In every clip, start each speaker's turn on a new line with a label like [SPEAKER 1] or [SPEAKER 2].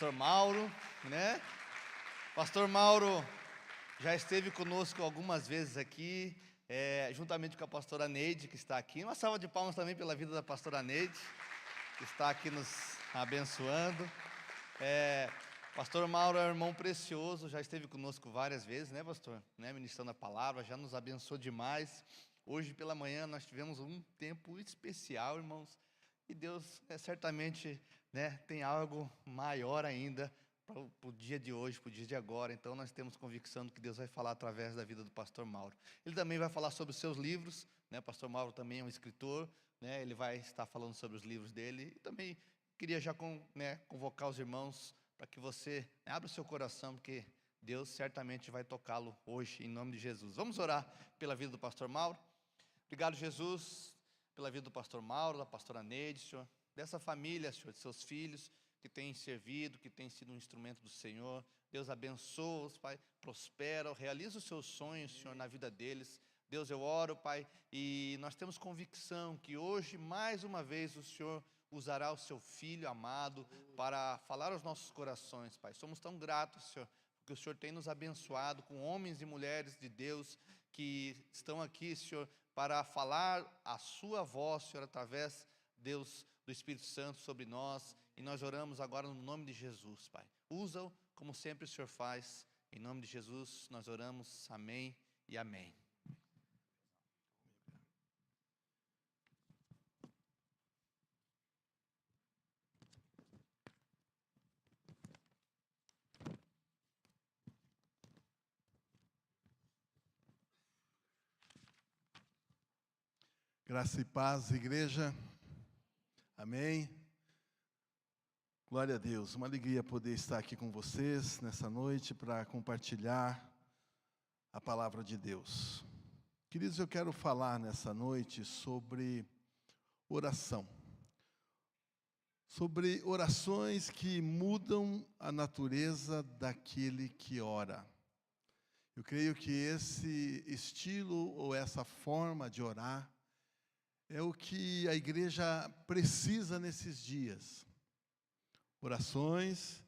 [SPEAKER 1] Pastor Mauro, né? Pastor Mauro já esteve conosco algumas vezes aqui, juntamente com a pastora Neide, que está aqui. Uma salva de palmas também pela vida da pastora Neide, que está aqui nos abençoando. Pastor Mauro é um irmão precioso, já esteve conosco várias vezes, né, pastor? Né, ministrando a palavra, já nos abençoou demais. Hoje pela manhã nós tivemos um tempo especial, irmãos, e Deus certamente, né, tem algo maior ainda para o dia de hoje, para o dia de agora. Então nós temos convicção de que Deus vai falar através da vida do pastor Mauro. Ele também vai falar sobre os seus livros, né? Pastor Mauro também é um escritor, né? Ele vai estar falando sobre os livros dele. E também queria já convocar os irmãos para que você abra o seu coração, porque Deus certamente vai tocá-lo hoje, em nome de Jesus. Vamos orar pela vida do pastor Mauro. Obrigado, Jesus, pela vida do pastor Mauro, da pastora Neide, Senhor, dessa família, Senhor, de seus filhos, que têm servido, que têm sido um instrumento do Senhor. Deus abençoa-os, Pai, prospera, realiza os seus sonhos, Senhor, na vida deles. Deus, eu oro, Pai, e nós temos convicção que hoje, mais uma vez, o Senhor usará o seu Filho amado para falar aos nossos corações, Pai. Somos tão gratos, Senhor, porque o Senhor tem nos abençoado com homens e mulheres de Deus que estão aqui, Senhor, para falar a sua voz, Senhor, através, Deus, do Espírito Santo sobre nós. E nós oramos agora no nome de Jesus, Pai. Usa-o como sempre o Senhor faz. Em nome de Jesus nós oramos. Amém e amém.
[SPEAKER 2] Graça e paz, igreja. Amém. Glória a Deus. Uma alegria poder estar aqui com vocês nessa noite para compartilhar a palavra de Deus. Queridos, eu quero falar nessa noite sobre oração. Sobre orações que mudam a natureza daquele que ora. Eu creio que esse estilo ou essa forma de orar é o que a igreja precisa nesses dias. Orações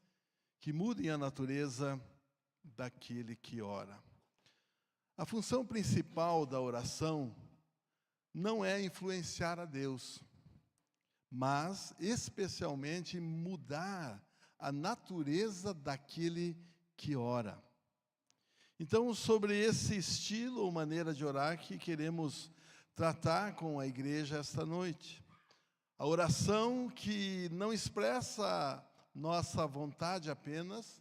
[SPEAKER 2] que mudem a natureza daquele que ora. A função principal da oração não é influenciar a Deus, mas especialmente mudar a natureza daquele que ora. Então, sobre esse estilo ou maneira de orar que queremos tratar com a igreja esta noite. A oração que não expressa nossa vontade apenas,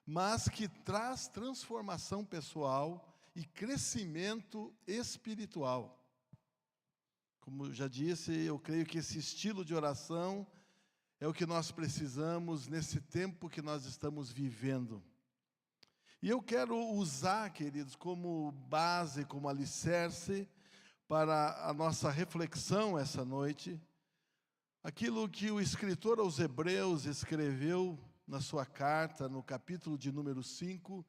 [SPEAKER 2] mas que traz transformação pessoal e crescimento espiritual. Como já disse, eu creio que esse estilo de oração é o que nós precisamos nesse tempo que nós estamos vivendo. E eu quero usar, queridos, como base, como alicerce, para a nossa reflexão essa noite, aquilo que o escritor aos Hebreus escreveu na sua carta, no capítulo de número 5,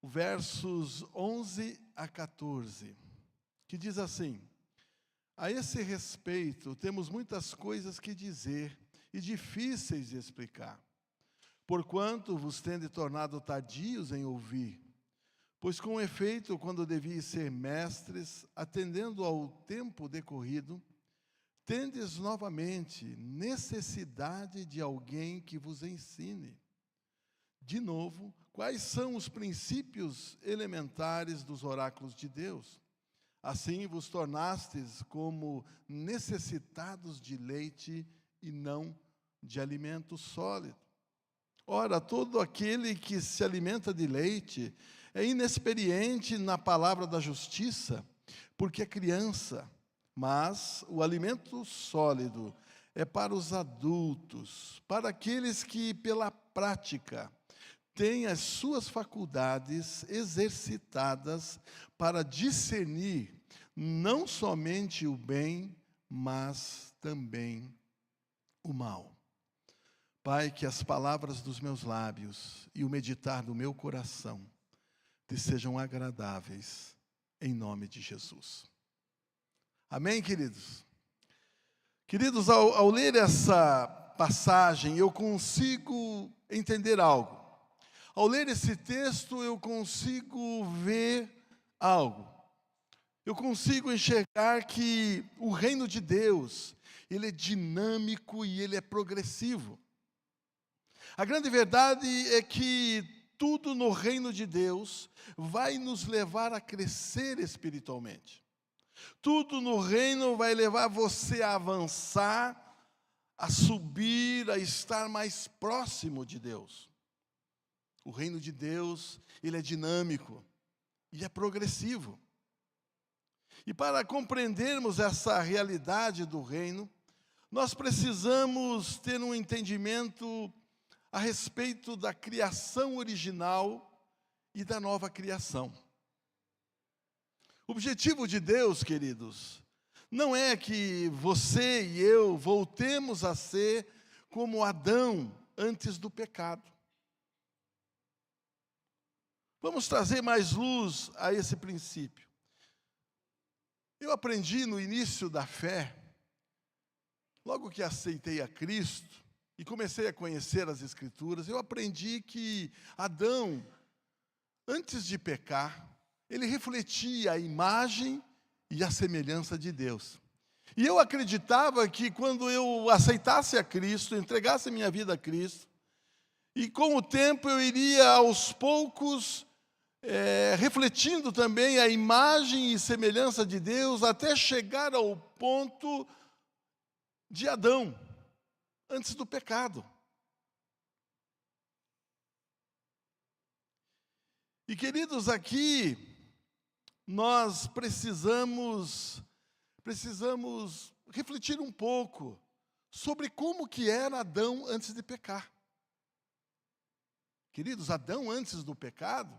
[SPEAKER 2] versos 11 a 14, que diz assim: a esse respeito, temos muitas coisas que dizer e difíceis de explicar, porquanto vos tende tornado tardios em ouvir. Pois com efeito, quando devias ser mestres, atendendo ao tempo decorrido, tendes novamente necessidade de alguém que vos ensine. De novo, quais são os princípios elementares dos oráculos de Deus? Assim vos tornastes como necessitados de leite e não de alimento sólido. Ora, todo aquele que se alimenta de leite é inexperiente na palavra da justiça, porque é criança. Mas o alimento sólido é para os adultos, para aqueles que, pela prática, têm as suas faculdades exercitadas para discernir não somente o bem, mas também o mal. Pai, que as palavras dos meus lábios e o meditar do meu coração te sejam agradáveis, em nome de Jesus. Amém, queridos? Queridos, ao ler essa passagem, eu consigo entender algo. Ao ler esse texto, eu consigo ver algo. Eu consigo enxergar que o reino de Deus, ele é dinâmico e ele é progressivo. A grande verdade é que tudo no reino de Deus vai nos levar a crescer espiritualmente. Tudo no reino vai levar você a avançar, a subir, a estar mais próximo de Deus. O reino de Deus, ele é dinâmico e é progressivo. E para compreendermos essa realidade do reino, nós precisamos ter um entendimento a respeito da criação original e da nova criação. O objetivo de Deus, queridos, não é que você e eu voltemos a ser como Adão antes do pecado. Vamos trazer mais luz a esse princípio. Eu aprendi no início da fé, logo que aceitei a Cristo e comecei a conhecer as Escrituras, eu aprendi que Adão, antes de pecar, ele refletia a imagem e a semelhança de Deus. E eu acreditava que quando eu aceitasse a Cristo, entregasse minha vida a Cristo, e com o tempo eu iria aos poucos refletindo também a imagem e semelhança de Deus, até chegar ao ponto de Adão, antes do pecado. E queridos, aqui nós precisamos refletir um pouco sobre como que era Adão antes de pecar. Queridos, Adão antes do pecado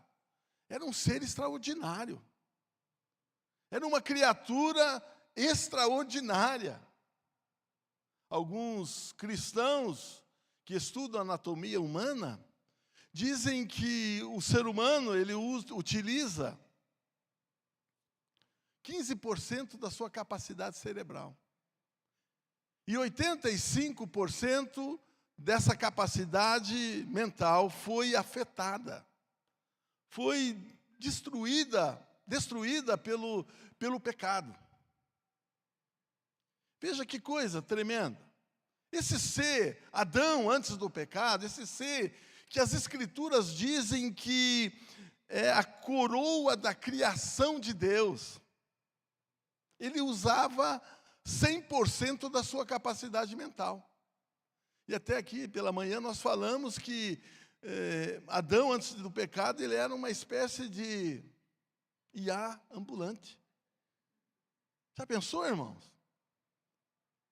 [SPEAKER 2] era um ser extraordinário. Era uma criatura extraordinária. Alguns cristãos que estudam anatomia humana dizem que o ser humano ele utiliza 15% da sua capacidade cerebral. E 85% dessa capacidade mental foi afetada, foi destruída pelo pecado. Veja que coisa tremenda. Esse ser, Adão antes do pecado, esse ser que as Escrituras dizem que é a coroa da criação de Deus, ele usava 100% da sua capacidade mental. E até aqui pela manhã nós falamos que Adão antes do pecado, ele era uma espécie de IA ambulante. Já pensou, irmãos?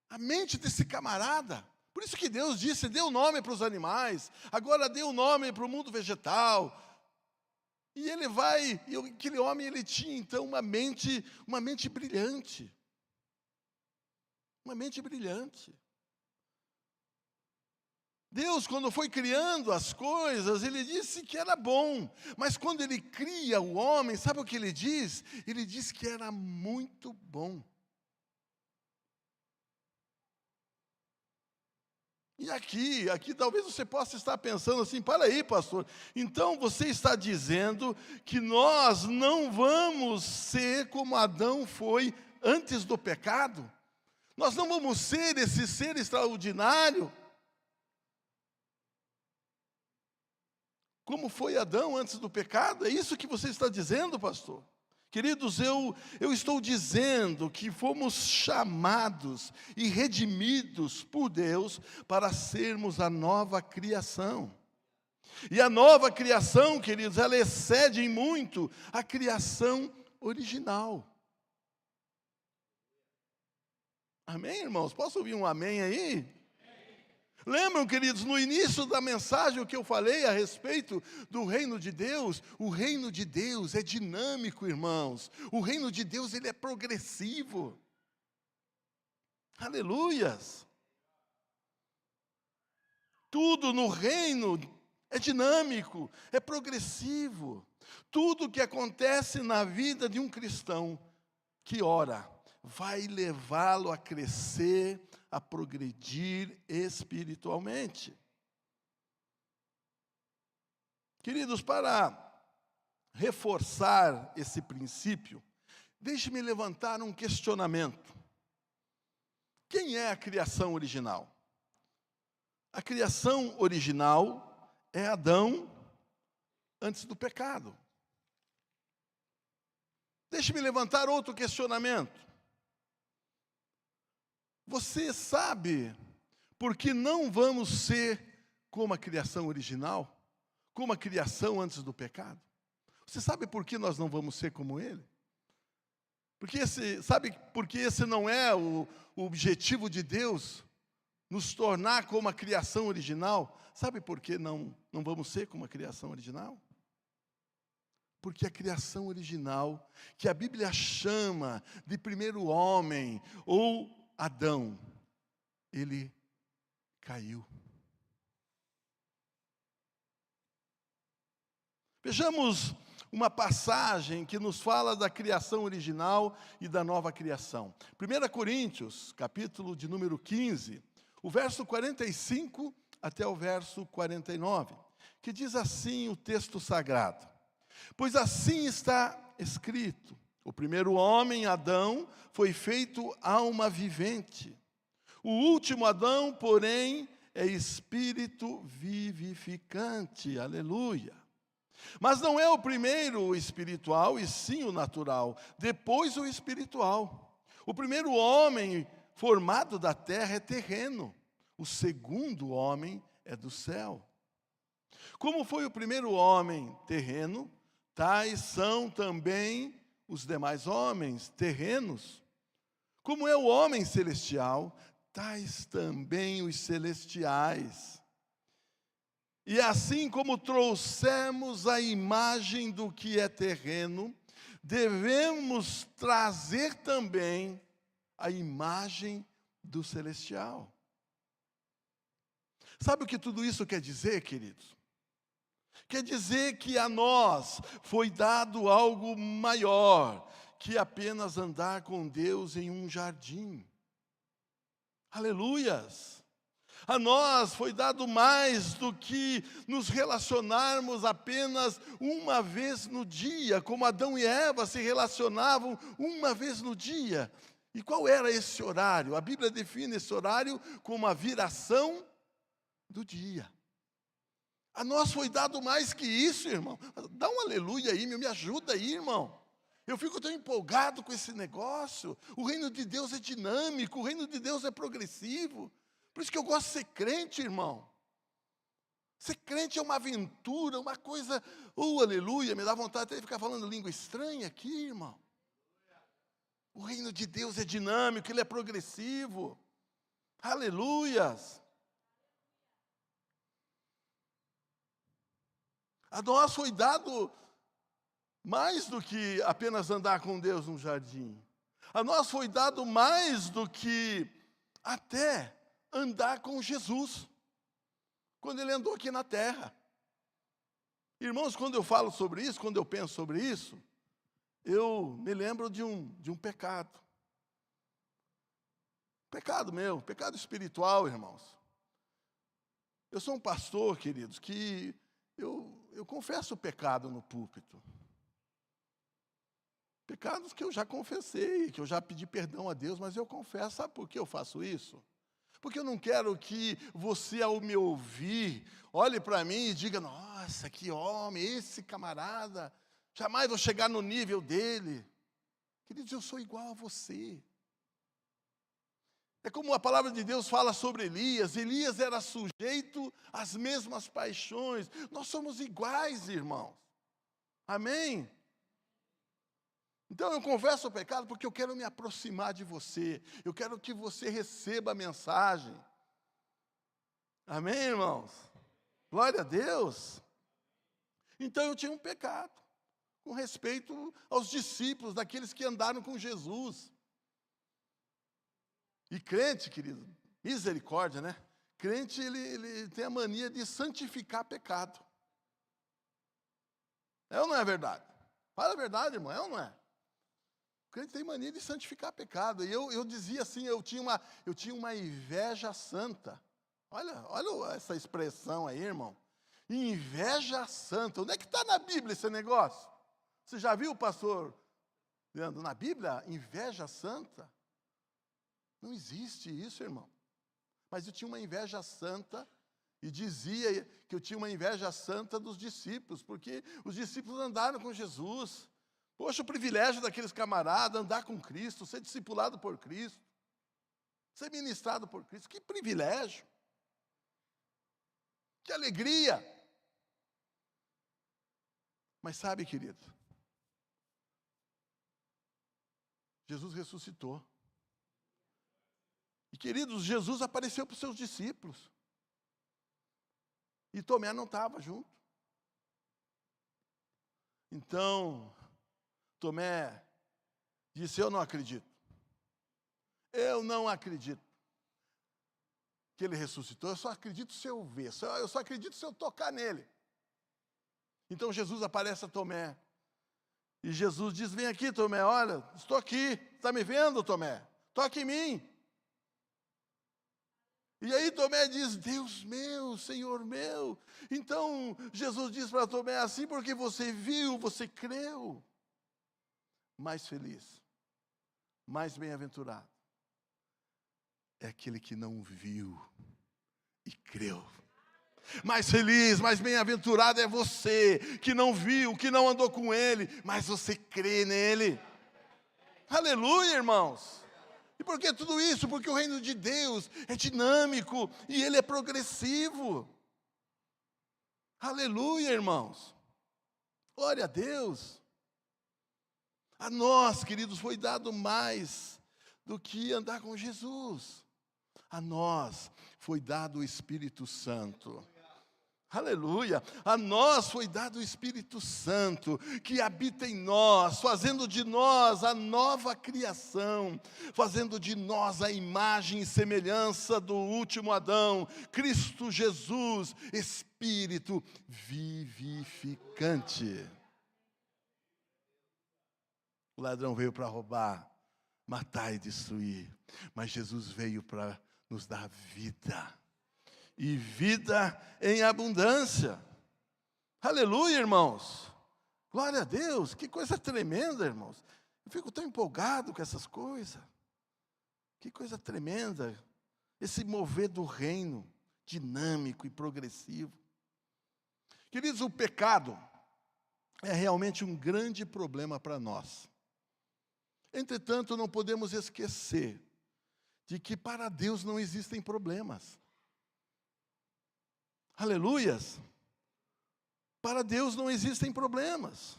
[SPEAKER 2] A mente desse camarada. Por isso que Deus disse, deu nome para os animais, agora deu nome para o mundo vegetal. E ele vai, e aquele homem ele tinha então uma mente brilhante. Uma mente brilhante. Deus, quando foi criando as coisas, ele disse que era bom. Mas quando ele cria o homem, sabe o que ele diz? Ele diz que era muito bom. E aqui talvez você possa estar pensando assim, para aí, pastor, então você está dizendo que nós não vamos ser como Adão foi antes do pecado? Nós não vamos ser esse ser extraordinário? Como foi Adão antes do pecado? É isso que você está dizendo, pastor? Queridos, eu estou dizendo que fomos chamados e redimidos por Deus para sermos a nova criação. E a nova criação, queridos, ela excede em muito a criação original. Amém, irmãos? Posso ouvir um amém aí? Lembram, queridos, no início da mensagem o que eu falei a respeito do reino de Deus? O reino de Deus é dinâmico, irmãos. O reino de Deus, ele é progressivo. Aleluias. Tudo no reino é dinâmico, é progressivo. Tudo que acontece na vida de um cristão que ora vai levá-lo a crescer, a progredir espiritualmente. Queridos, para reforçar esse princípio, deixe-me levantar um questionamento. Quem é a criação original? A criação original é Adão antes do pecado. Deixe-me levantar outro questionamento. Você sabe por que não vamos ser como a criação original? Como a criação antes do pecado? Você sabe por que nós não vamos ser como ele? Sabe por que esse não é o objetivo de Deus? Nos tornar como a criação original? Sabe por que não vamos ser como a criação original? Porque a criação original, que a Bíblia chama de primeiro homem, ou Adão, ele caiu. Vejamos uma passagem que nos fala da criação original e da nova criação. 1 Coríntios, capítulo de número 15, o verso 45 até o verso 49, que diz assim o texto sagrado: Pois assim está escrito, o primeiro homem, Adão, foi feito alma vivente. O último Adão, porém, é espírito vivificante. Aleluia. Mas não é o primeiro o espiritual, e sim o natural, depois o espiritual. O primeiro homem formado da terra é terreno, o segundo homem é do céu. Como foi o primeiro homem terreno, tais são também os demais homens terrenos. Como é o homem celestial, tais também os celestiais. E assim como trouxemos a imagem do que é terreno, devemos trazer também a imagem do celestial. Sabe o que tudo isso quer dizer, queridos? Quer dizer que a nós foi dado algo maior que apenas andar com Deus em um jardim. Aleluias! A nós foi dado mais do que nos relacionarmos apenas uma vez no dia, como Adão e Eva se relacionavam uma vez no dia. E qual era esse horário? A Bíblia define esse horário como a viração do dia. A nós foi dado mais que isso, irmão. Dá um aleluia aí, me ajuda aí, irmão. Eu fico tão empolgado com esse negócio. O reino de Deus é dinâmico, o reino de Deus é progressivo. Por isso que eu gosto de ser crente, irmão. Ser crente é uma aventura, uma coisa, aleluia, me dá vontade até de ficar falando língua estranha aqui, irmão. O reino de Deus é dinâmico, ele é progressivo. Aleluias. A nós foi dado mais do que apenas andar com Deus no jardim. A nós foi dado mais do que até andar com Jesus, quando ele andou aqui na terra. Irmãos, quando eu falo sobre isso, quando eu penso sobre isso, eu me lembro de um pecado. Pecado meu, pecado espiritual, irmãos. Eu sou um pastor, queridos, que eu confesso o pecado no púlpito. Pecados que eu já confessei, que eu já pedi perdão a Deus, mas eu confesso. Sabe por que eu faço isso? Porque eu não quero que você, ao me ouvir, olhe para mim e diga: nossa, que homem, esse camarada, jamais vou chegar no nível dele. Queridos, eu sou igual a você. É como a palavra de Deus fala sobre Elias. Elias era sujeito às mesmas paixões. Nós somos iguais, irmãos. Amém? Então eu confesso o pecado porque eu quero me aproximar de você. Eu quero que você receba a mensagem. Amém, irmãos? Glória a Deus. Então eu tinha um pecado, com respeito aos discípulos, daqueles que andaram com Jesus. E crente, querido, misericórdia, né? Crente, ele tem a mania de santificar pecado. É ou não é verdade? Fala a verdade, irmão, é ou não é? O crente tem mania de santificar pecado. E eu dizia assim, eu tinha uma inveja santa. Olha essa expressão aí, irmão. Inveja santa. Onde é que está na Bíblia esse negócio? Você já viu, pastor Leandro, na Bíblia, inveja santa? Não existe isso, irmão. Mas eu tinha uma inveja santa e dizia que eu tinha uma inveja santa dos discípulos, porque os discípulos andaram com Jesus. Poxa, o privilégio daqueles camaradas, andar com Cristo, ser discipulado por Cristo, ser ministrado por Cristo. Que privilégio! Que alegria! Mas sabe, querido, Jesus ressuscitou. E, queridos, Jesus apareceu para os seus discípulos. E Tomé não estava junto. Então, Tomé disse, eu não acredito. Eu não acredito que ele ressuscitou. Eu só acredito se eu ver. Eu só acredito se eu tocar nele. Então, Jesus aparece a Tomé. E Jesus diz, vem aqui, Tomé, olha, estou aqui. Está me vendo, Tomé? Toque em mim. E aí Tomé diz, Deus meu, Senhor meu. Então Jesus diz para Tomé, assim porque você viu, você creu. Mais feliz, mais bem-aventurado é aquele que não viu e creu. Mais feliz, mais bem-aventurado é você que não viu, que não andou com ele, mas você crê nele. Aleluia, irmãos. E por que tudo isso? Porque o reino de Deus é dinâmico e ele é progressivo. Aleluia, irmãos. Glória a Deus. A nós, queridos, foi dado mais do que andar com Jesus. A nós foi dado o Espírito Santo. Aleluia, a nós foi dado o Espírito Santo, que habita em nós, fazendo de nós a nova criação, fazendo de nós a imagem e semelhança do último Adão, Cristo Jesus, Espírito vivificante. O ladrão veio para roubar, matar e destruir, mas Jesus veio para nos dar vida. E vida em abundância. Aleluia, irmãos. Glória a Deus. Que coisa tremenda, irmãos. Eu fico tão empolgado com essas coisas. Que coisa tremenda. Esse mover do reino, dinâmico e progressivo. Queridos, o pecado é realmente um grande problema para nós. Entretanto, não podemos esquecer de que para Deus não existem problemas. Aleluias. Para Deus não existem problemas.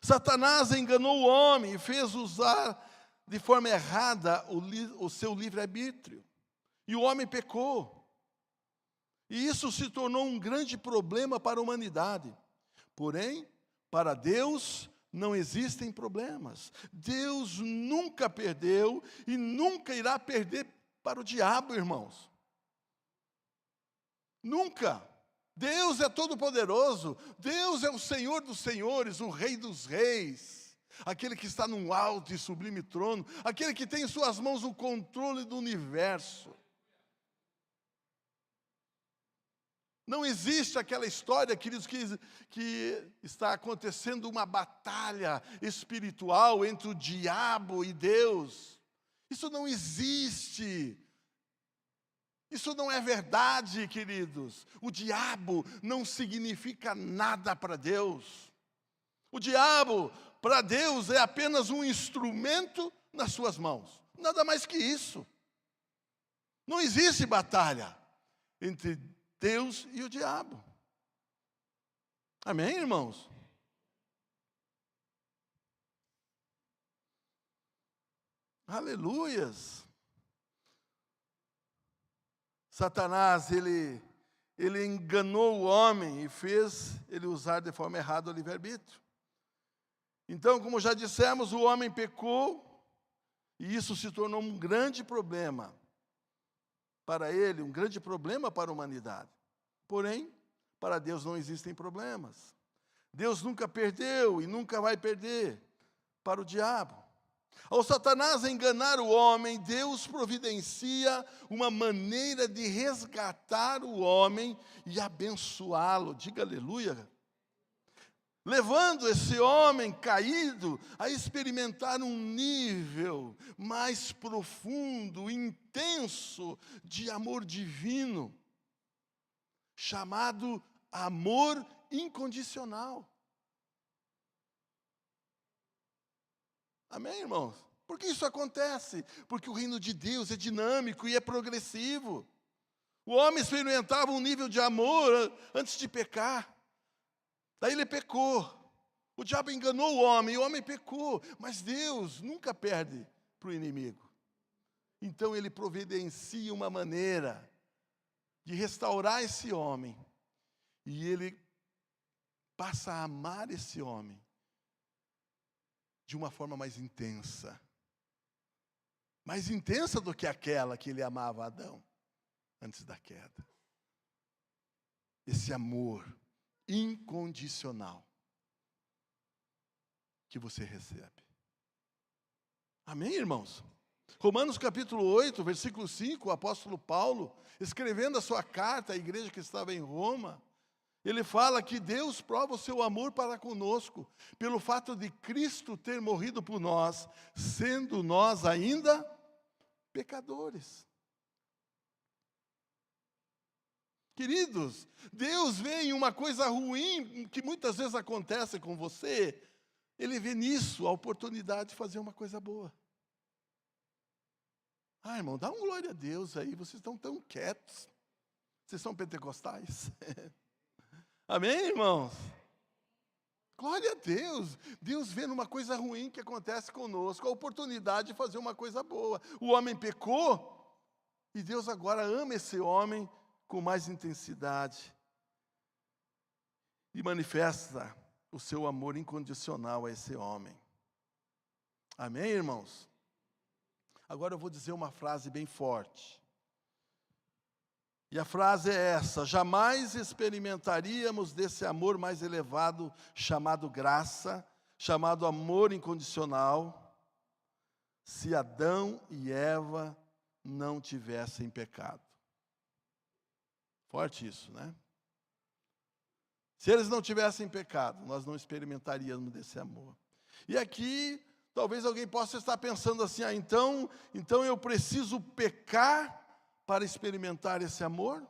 [SPEAKER 2] Satanás enganou o homem e fez usar de forma errada o seu livre-arbítrio. E o homem pecou. E isso se tornou um grande problema para a humanidade. Porém, para Deus não existem problemas. Deus nunca perdeu e nunca irá perder para o diabo, irmãos. Nunca. Deus é todo-poderoso. Deus é o Senhor dos senhores, o Rei dos reis. Aquele que está num alto e sublime trono. Aquele que tem em suas mãos o controle do universo. Não existe aquela história, queridos, que está acontecendo uma batalha espiritual entre o diabo e Deus. Isso não existe. Isso não é verdade, queridos. O diabo não significa nada para Deus. O diabo, para Deus, é apenas um instrumento nas suas mãos. Nada mais que isso. Não existe batalha entre Deus e o diabo. Amém, irmãos? Aleluias. Satanás, ele enganou o homem e fez ele usar de forma errada o livre-arbítrio. Então, como já dissemos, o homem pecou e isso se tornou um grande problema para ele, um grande problema para a humanidade. Porém, para Deus não existem problemas. Deus nunca perdeu e nunca vai perder para o diabo. Ao Satanás enganar o homem, Deus providencia uma maneira de resgatar o homem e abençoá-lo. Diga aleluia. Levando esse homem caído a experimentar um nível mais profundo, intenso de amor divino, chamado amor incondicional. Amém, irmãos? Por que isso acontece? Porque o reino de Deus é dinâmico e é progressivo. O homem experimentava um nível de amor antes de pecar. Daí ele pecou. O diabo enganou o homem pecou. Mas Deus nunca perde para o inimigo. Então ele providencia uma maneira de restaurar esse homem. E ele passa a amar esse homem de uma forma mais intensa. Mais intensa do que aquela que ele amava Adão antes da queda. Esse amor incondicional que você recebe. Amém, irmãos? Romanos capítulo 8, versículo 5, o apóstolo Paulo, escrevendo a sua carta à igreja que estava em Roma, ele fala que Deus prova o seu amor para conosco, pelo fato de Cristo ter morrido por nós, sendo nós ainda pecadores. Queridos, Deus vê em uma coisa ruim, que muitas vezes acontece com você, Ele vê nisso a oportunidade de fazer uma coisa boa. Ah, irmão, dá um glória a Deus aí, vocês estão tão quietos. Vocês são pentecostais? Amém, irmãos? Glória a Deus. Deus vê numa coisa ruim que acontece conosco, a oportunidade de fazer uma coisa boa. O homem pecou, e Deus agora ama esse homem com mais intensidade. E manifesta o seu amor incondicional a esse homem. Amém, irmãos? Agora eu vou dizer uma frase bem forte. E a frase é essa: jamais experimentaríamos desse amor mais elevado, chamado graça, chamado amor incondicional, se Adão e Eva não tivessem pecado. Forte isso, né? Se eles não tivessem pecado, nós não experimentaríamos desse amor. E aqui, talvez alguém possa estar pensando assim, então eu preciso pecar para experimentar esse amor?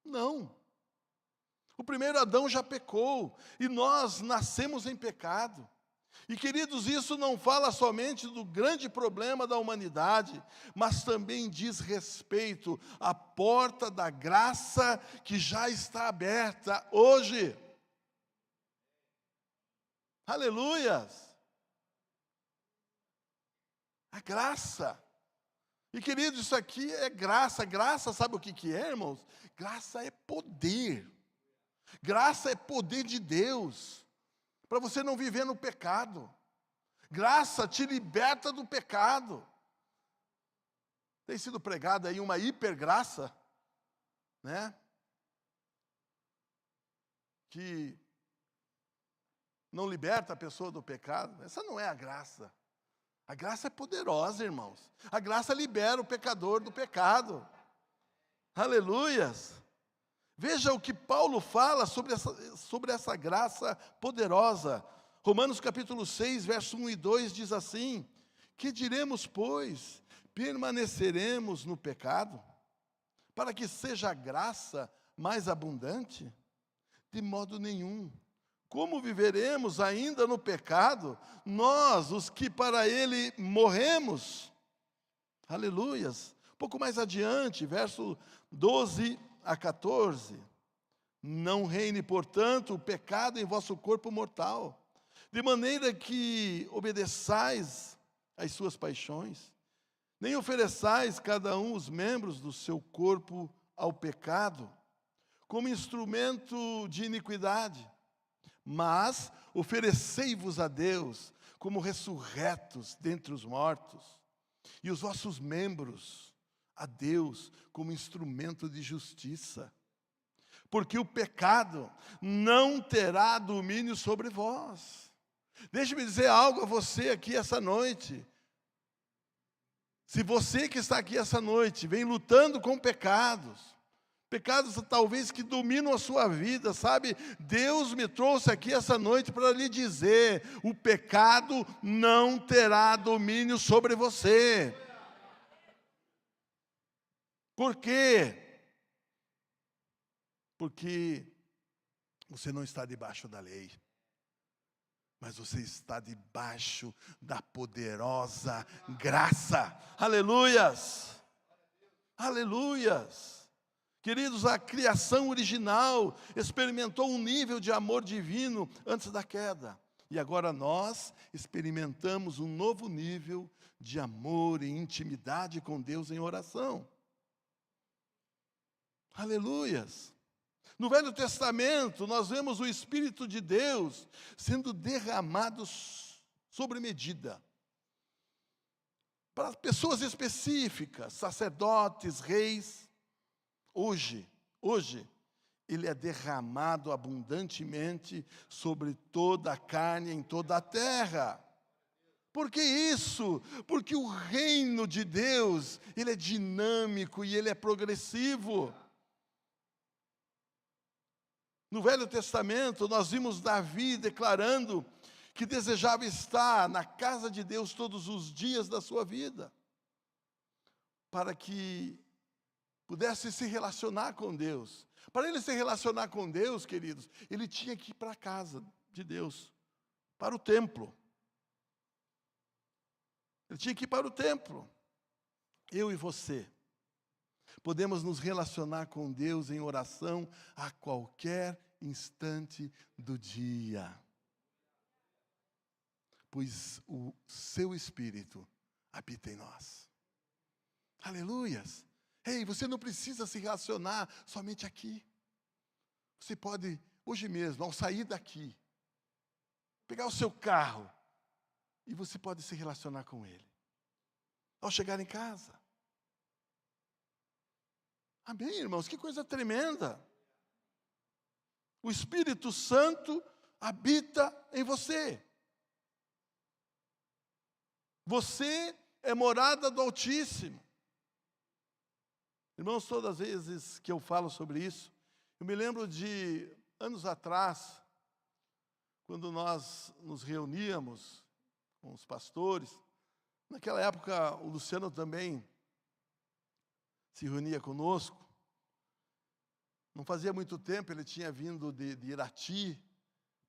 [SPEAKER 2] Não. O primeiro Adão já pecou, e nós nascemos em pecado. E, queridos, isso não fala somente do grande problema da humanidade, mas também diz respeito à porta da graça que já está aberta hoje. Aleluias! A graça. E, queridos, isso aqui é graça. Graça, sabe o que é, irmãos? Graça é poder. Graça é poder de Deus, para você não viver no pecado. Graça te liberta do pecado. Tem sido pregada aí uma hipergraça, né? Que não liberta a pessoa do pecado. Essa não é a graça. A graça é poderosa, irmãos. A graça libera o pecador do pecado. Aleluias! Veja o que Paulo fala sobre essa graça poderosa. Romanos capítulo 6, verso 1 e 2 diz assim: que diremos, pois? Permaneceremos no pecado, para que seja a graça mais abundante? De modo nenhum. Como viveremos ainda no pecado, nós, os que para ele morremos? Aleluias. Um pouco mais adiante, verso 12 a 14. Não reine, portanto, o pecado em vosso corpo mortal, de maneira que obedeçais às suas paixões, nem ofereçais cada um os membros do seu corpo ao pecado, como instrumento de iniquidade, mas oferecei-vos a Deus como ressurretos dentre os mortos, e os vossos membros a Deus como instrumento de justiça. Porque o pecado não terá domínio sobre vós, Deixe-me dizer algo a você aqui essa noite. Se você que está aqui essa noite vem lutando com pecados talvez que dominam a sua vida, sabe? Deus me trouxe aqui essa noite para lhe dizer: o pecado não terá domínio sobre você. Por quê? Porque você não está debaixo da lei, mas você está debaixo da poderosa graça. Aleluias! Aleluias! Queridos, a criação original experimentou um nível de amor divino antes da queda. E agora nós experimentamos um novo nível de amor e intimidade com Deus em oração. Aleluias! No Velho Testamento, nós vemos o Espírito de Deus sendo derramado sobre medida, para pessoas específicas, sacerdotes, reis. Hoje, ele é derramado abundantemente sobre toda a carne, em toda a terra. Por que isso? Porque o reino de Deus, ele é dinâmico e ele é progressivo. No Velho Testamento, nós vimos Davi declarando que desejava estar na casa de Deus todos os dias da sua vida, para que pudesse se relacionar com Deus. Para ele se relacionar com Deus, queridos, ele tinha que ir para a casa de Deus, para o templo. Ele tinha que ir para o templo. Eu e você podemos nos relacionar com Deus em oração a qualquer instante do dia, pois o seu Espírito habita em nós. Aleluias! Ei, você não precisa se relacionar somente aqui. Você pode, hoje mesmo, ao sair daqui, pegar o seu carro e você pode se relacionar com Ele. Ao chegar em casa. Amém, irmãos? Que coisa tremenda. O Espírito Santo habita em você. Você é morada do Altíssimo. Irmãos, todas as vezes que eu falo sobre isso, eu me lembro de anos atrás, quando nós nos reuníamos com os pastores. Naquela época, o Luciano também se reunia conosco. Não fazia muito tempo, ele tinha vindo de Irati,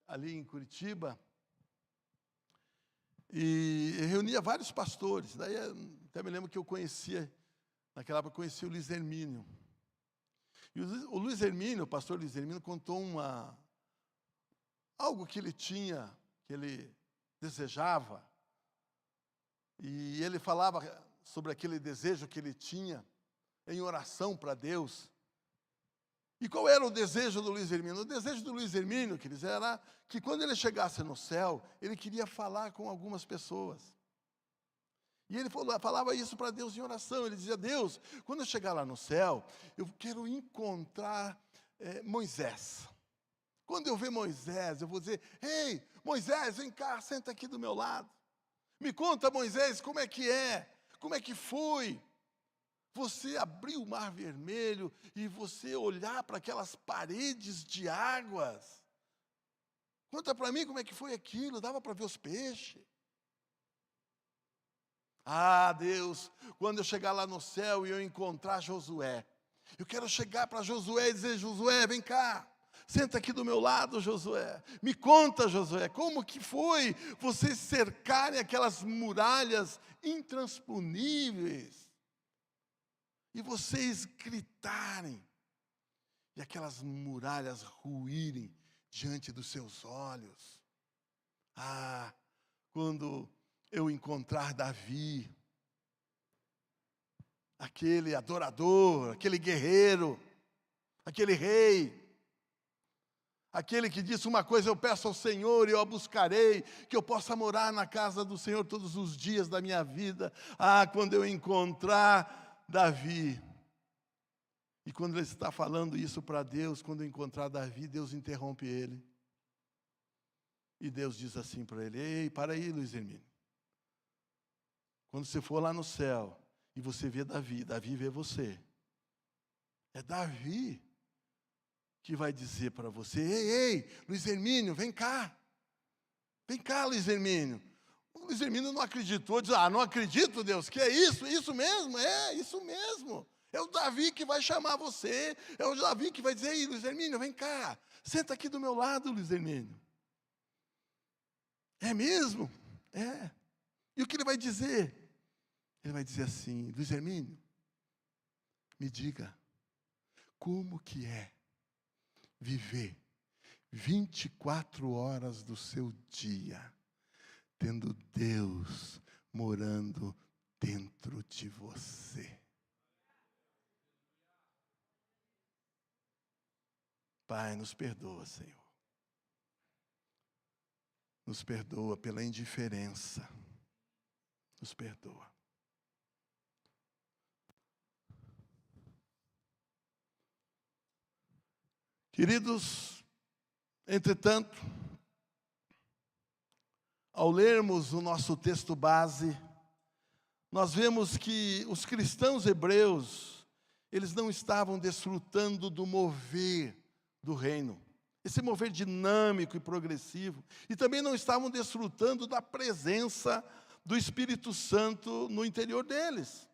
[SPEAKER 2] ali em Curitiba, e reunia vários pastores. Daí até me lembro que eu conhecia, naquela época eu conhecia o Luiz Hermínio. E o Luiz Hermínio, o pastor Luiz Hermínio, contou algo que ele tinha, que ele desejava, e ele falava sobre aquele desejo que ele tinha em oração para Deus. E qual era o desejo do Luiz Hermínio? O desejo do Luiz Hermínio, queridos, era que quando ele chegasse no céu, ele queria falar com algumas pessoas. E ele falava isso para Deus em oração. Ele dizia: Deus, quando eu chegar lá no céu, eu quero encontrar Moisés. Quando eu ver Moisés, eu vou dizer: ei, Moisés, vem cá, senta aqui do meu lado. Me conta, Moisés, como é que foi você abrir o Mar Vermelho e você olhar para aquelas paredes de águas. Conta para mim como é que foi aquilo, dava para ver os peixes. Ah, Deus, quando eu chegar lá no céu e eu encontrar Josué, eu quero chegar para Josué e dizer: Josué, vem cá, senta aqui do meu lado, Josué. Me conta, Josué, como que foi vocês cercarem aquelas muralhas intransponíveis e vocês gritarem e aquelas muralhas ruírem diante dos seus olhos. Ah, quando eu encontrar Davi, aquele adorador, aquele guerreiro, aquele rei, aquele que disse: uma coisa eu peço ao Senhor e eu a buscarei, que eu possa morar na casa do Senhor todos os dias da minha vida. Ah, quando eu encontrar Davi. E quando ele está falando isso para Deus, quando eu encontrar Davi, Deus interrompe ele. E Deus diz assim para ele: ei, para aí, Luiz Hermínio. Quando você for lá no céu e você vê Davi, Davi vê você. É Davi que vai dizer para você: ei, Luiz Hermínio, vem cá. Vem cá, Luiz Hermínio. O Luiz Hermínio não acreditou, diz: não acredito, Deus, que é isso? Isso mesmo? É, isso mesmo. É o Davi que vai chamar você, é o Davi que vai dizer: ei, Luiz Hermínio, vem cá, senta aqui do meu lado, Luiz Hermínio. É mesmo? É. E o que ele vai dizer? Ele vai dizer assim: Luiz Hermínio, me diga, como que é viver 24 horas do seu dia, tendo Deus morando dentro de você? Pai, nos perdoa, Senhor. Nos perdoa pela indiferença. Nos perdoa. Queridos, entretanto, ao lermos o nosso texto base, nós vemos que os cristãos hebreus, eles não estavam desfrutando do mover do reino, esse mover dinâmico e progressivo, e também não estavam desfrutando da presença do Espírito Santo no interior deles.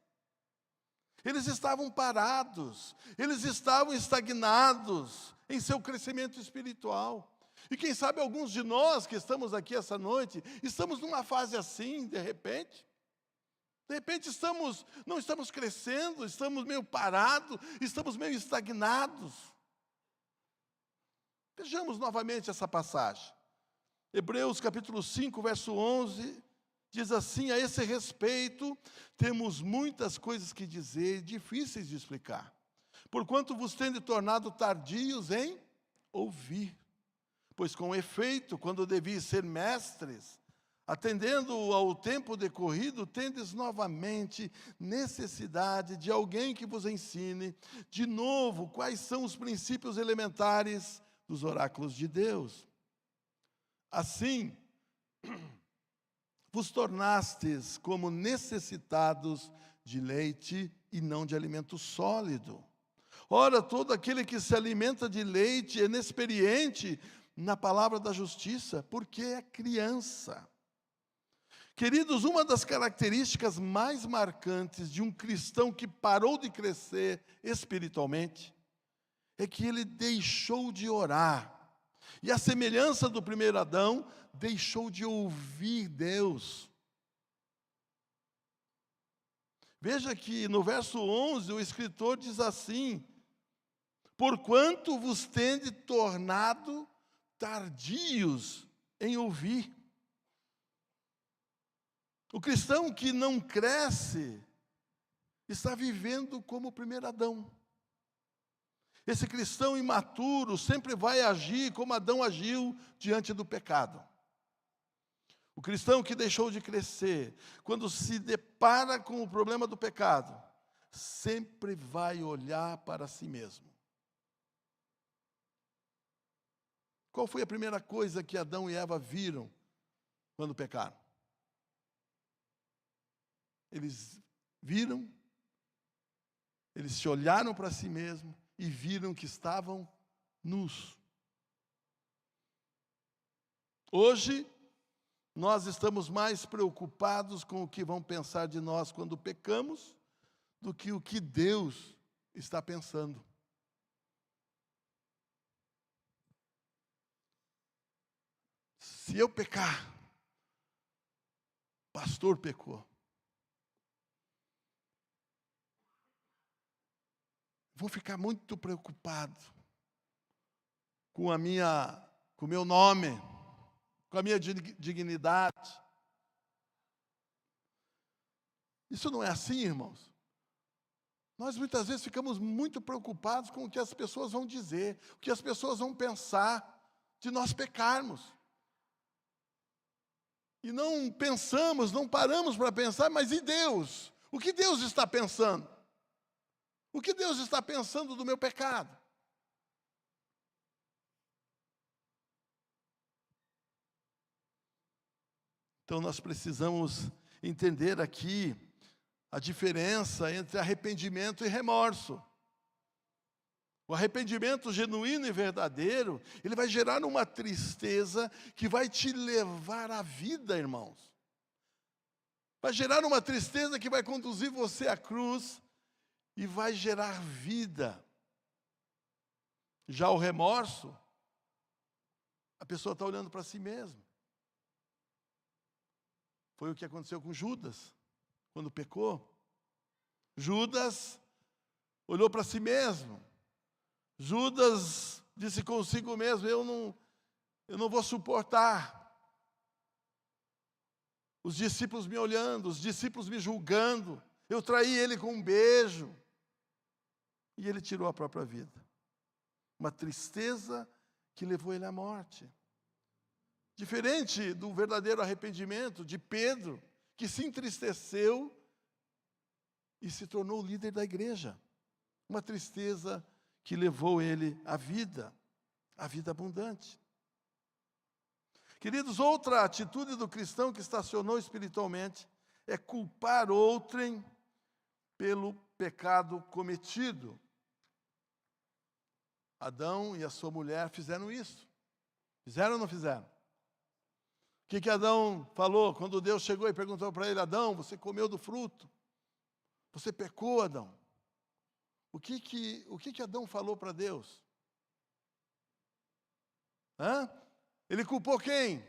[SPEAKER 2] Eles estavam parados, eles estavam estagnados em seu crescimento espiritual. E quem sabe alguns de nós que estamos aqui essa noite, estamos numa fase assim, de repente. De repente não estamos crescendo, estamos meio parados, estamos meio estagnados. Vejamos novamente essa passagem. Hebreus capítulo 5, verso 11, diz assim: a esse respeito, temos muitas coisas que dizer, difíceis de explicar, porquanto vos tende tornado tardios em ouvir. Pois com efeito, quando devias ser mestres, atendendo ao tempo decorrido, tendes novamente necessidade de alguém que vos ensine de novo quais são os princípios elementares dos oráculos de Deus. Assim, vos tornastes como necessitados de leite e não de alimento sólido. Ora, todo aquele que se alimenta de leite é inexperiente na palavra da justiça, porque é criança. Queridos, uma das características mais marcantes de um cristão que parou de crescer espiritualmente é que ele deixou de orar. E a semelhança do primeiro Adão, deixou de ouvir Deus. Veja que no verso 11 o escritor diz assim: porquanto vos tende tornado tardios em ouvir. O cristão que não cresce está vivendo como o primeiro Adão. Esse cristão imaturo sempre vai agir como Adão agiu diante do pecado. O cristão que deixou de crescer, quando se depara com o problema do pecado, sempre vai olhar para si mesmo. Qual foi a primeira coisa que Adão e Eva viram quando pecaram? Eles viram, eles se olharam para si mesmos e viram que estavam nus. Hoje, nós estamos mais preocupados com o que vão pensar de nós quando pecamos, do que o que Deus está pensando. Se eu pecar, pastor pecou, vou ficar muito preocupado com o meu nome, com a minha dignidade. Isso não é assim, irmãos. Nós muitas vezes ficamos muito preocupados com o que as pessoas vão dizer, o que as pessoas vão pensar de nós pecarmos. E não pensamos, não paramos para pensar, mas e Deus? O que Deus está pensando? O que Deus está pensando do meu pecado? Então nós precisamos entender aqui a diferença entre arrependimento e remorso. O arrependimento genuíno e verdadeiro, ele vai gerar uma tristeza que vai te levar à vida, irmãos. Vai gerar uma tristeza que vai conduzir você à cruz e vai gerar vida. Já o remorso, a pessoa está olhando para si mesma. Foi o que aconteceu com Judas, quando pecou. Judas olhou para si mesmo. Judas disse consigo mesmo: eu não vou suportar os discípulos me olhando, os discípulos me julgando. Eu traí ele com um beijo. E ele tirou a própria vida. Uma tristeza que levou ele à morte. Diferente do verdadeiro arrependimento de Pedro, que se entristeceu e se tornou o líder da igreja. Uma tristeza que levou ele à vida abundante. Queridos, outra atitude do cristão que estacionou espiritualmente é culpar outrem pelo pecado cometido. Adão e a sua mulher fizeram isso. Fizeram ou não fizeram? O que Adão falou quando Deus chegou e perguntou para ele: Adão, você comeu do fruto? Você pecou, Adão? O que Adão falou para Deus? Ele culpou quem?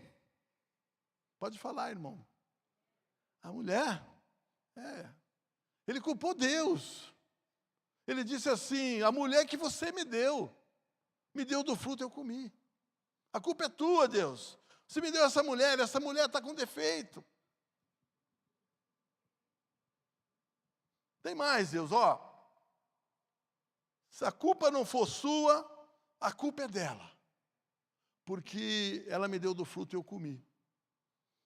[SPEAKER 2] Pode falar, irmão. A mulher. Ele culpou Deus. Ele disse assim: a mulher que você me deu do fruto, eu comi. A culpa é tua, Deus. Você me deu essa mulher está com defeito. Tem mais, Deus, se a culpa não for sua, a culpa é dela. Porque ela me deu do fruto e eu comi.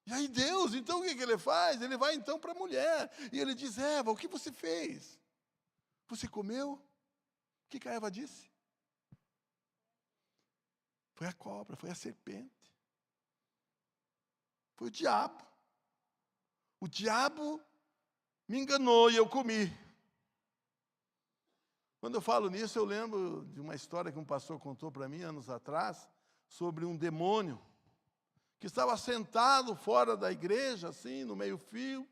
[SPEAKER 2] E aí Deus, então o que ele faz? Ele vai então para a mulher. E ele diz: Eva, o que você fez? Você comeu? O que a Eva disse? Foi a cobra, foi a serpente. Foi o diabo. O diabo me enganou e eu comi. Quando eu falo nisso, eu lembro de uma história que um pastor contou para mim anos atrás, sobre um demônio que estava sentado fora da igreja, assim, no meio-fio,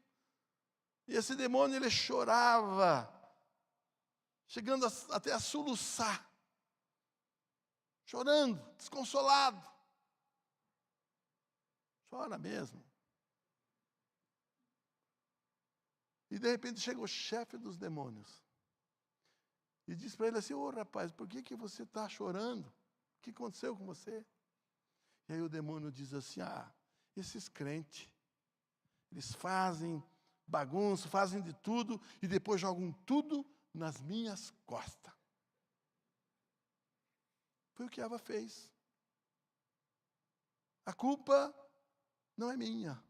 [SPEAKER 2] e esse demônio, ele chorava, chegando até a soluçar, chorando, desconsolado. Chora mesmo. E de repente chega o chefe dos demônios e diz para ele assim: ô rapaz, por que você está chorando? O que aconteceu com você? E aí o demônio diz assim: esses crentes, eles fazem bagunça, fazem de tudo e depois jogam tudo nas minhas costas. Foi o que Eva fez. A culpa não é minha.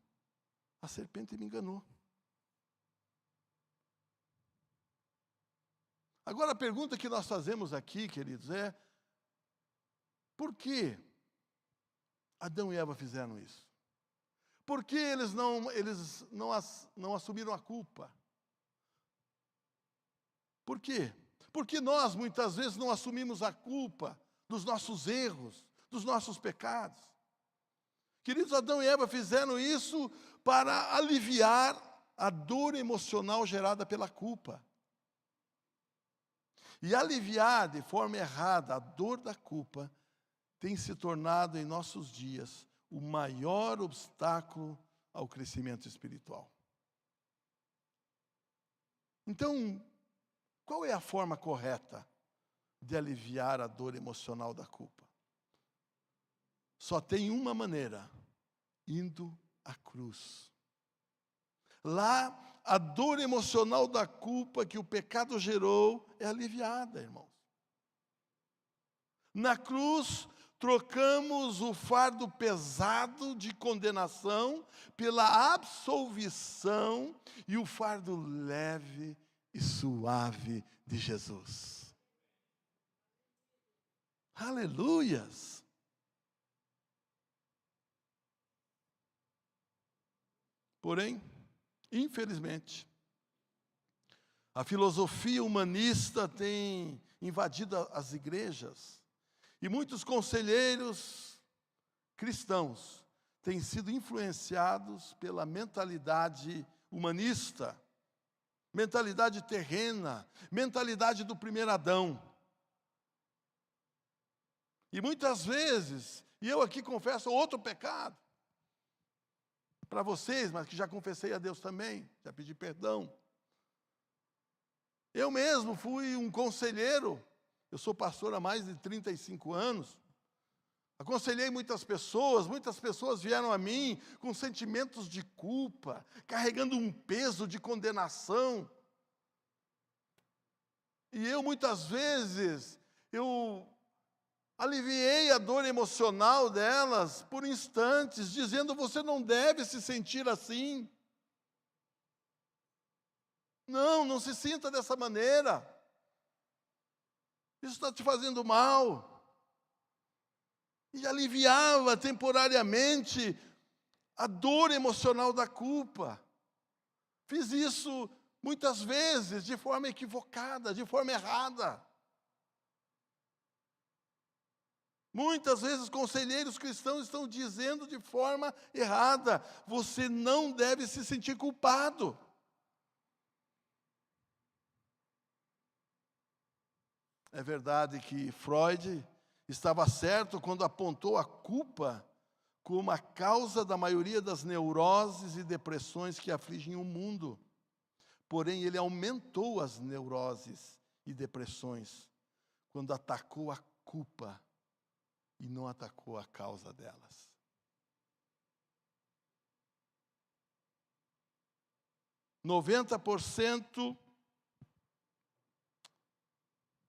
[SPEAKER 2] A serpente me enganou. Agora a pergunta que nós fazemos aqui, queridos, é: por que Adão e Eva fizeram isso? Por que eles não assumiram a culpa? Por quê? Porque nós, muitas vezes, não assumimos a culpa dos nossos erros, dos nossos pecados. Queridos, Adão e Eva fizeram isso para aliviar a dor emocional gerada pela culpa. E aliviar de forma errada a dor da culpa tem se tornado em nossos dias o maior obstáculo ao crescimento espiritual. Então, qual é a forma correta de aliviar a dor emocional da culpa? Só tem uma maneira: indo à cruz. Lá, a dor emocional da culpa que o pecado gerou é aliviada, irmãos. Na cruz, trocamos o fardo pesado de condenação pela absolvição e o fardo leve e suave de Jesus. Aleluias! Porém, infelizmente, a filosofia humanista tem invadido as igrejas e muitos conselheiros cristãos têm sido influenciados pela mentalidade humanista, mentalidade terrena, mentalidade do primeiro Adão. E muitas vezes, e eu aqui confesso outro pecado para vocês, mas que já confessei a Deus também, já pedi perdão. Eu mesmo fui um conselheiro, eu sou pastor há mais de 35 anos, aconselhei muitas pessoas vieram a mim com sentimentos de culpa, carregando um peso de condenação. E eu muitas vezes, aliviei a dor emocional delas por instantes, dizendo: você não deve se sentir assim. Não se sinta dessa maneira. Isso está te fazendo mal. E aliviava temporariamente a dor emocional da culpa. Fiz isso muitas vezes de forma equivocada, de forma errada. Muitas vezes conselheiros cristãos estão dizendo de forma errada: você não deve se sentir culpado. É verdade que Freud estava certo quando apontou a culpa como a causa da maioria das neuroses e depressões que afligem o mundo. Porém, ele aumentou as neuroses e depressões quando atacou a culpa e não atacou a causa delas.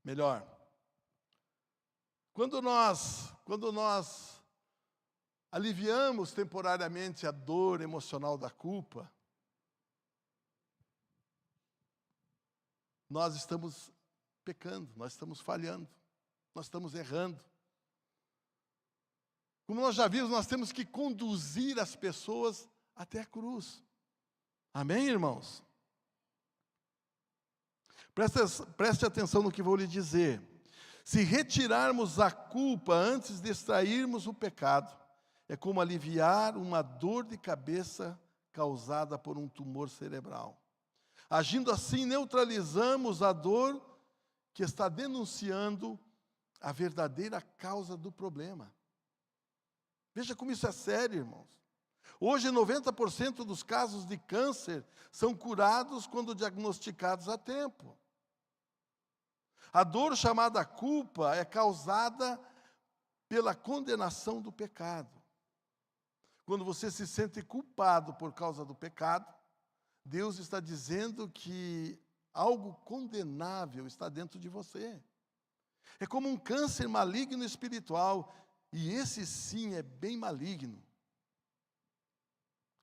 [SPEAKER 2] Melhor, quando nós aliviamos temporariamente a dor emocional da culpa, nós estamos pecando, nós estamos falhando, nós estamos errando. Como nós já vimos, nós temos que conduzir as pessoas até a cruz. Amém, irmãos? Preste atenção no que vou lhe dizer. Se retirarmos a culpa antes de extrairmos o pecado, é como aliviar uma dor de cabeça causada por um tumor cerebral. Agindo assim, neutralizamos a dor que está denunciando a verdadeira causa do problema. Veja como isso é sério, irmãos. Hoje, 90% dos casos de câncer são curados quando diagnosticados a tempo. A dor chamada culpa é causada pela condenação do pecado. Quando você se sente culpado por causa do pecado, Deus está dizendo que algo condenável está dentro de você. É como um câncer maligno espiritual, e esse sim é bem maligno.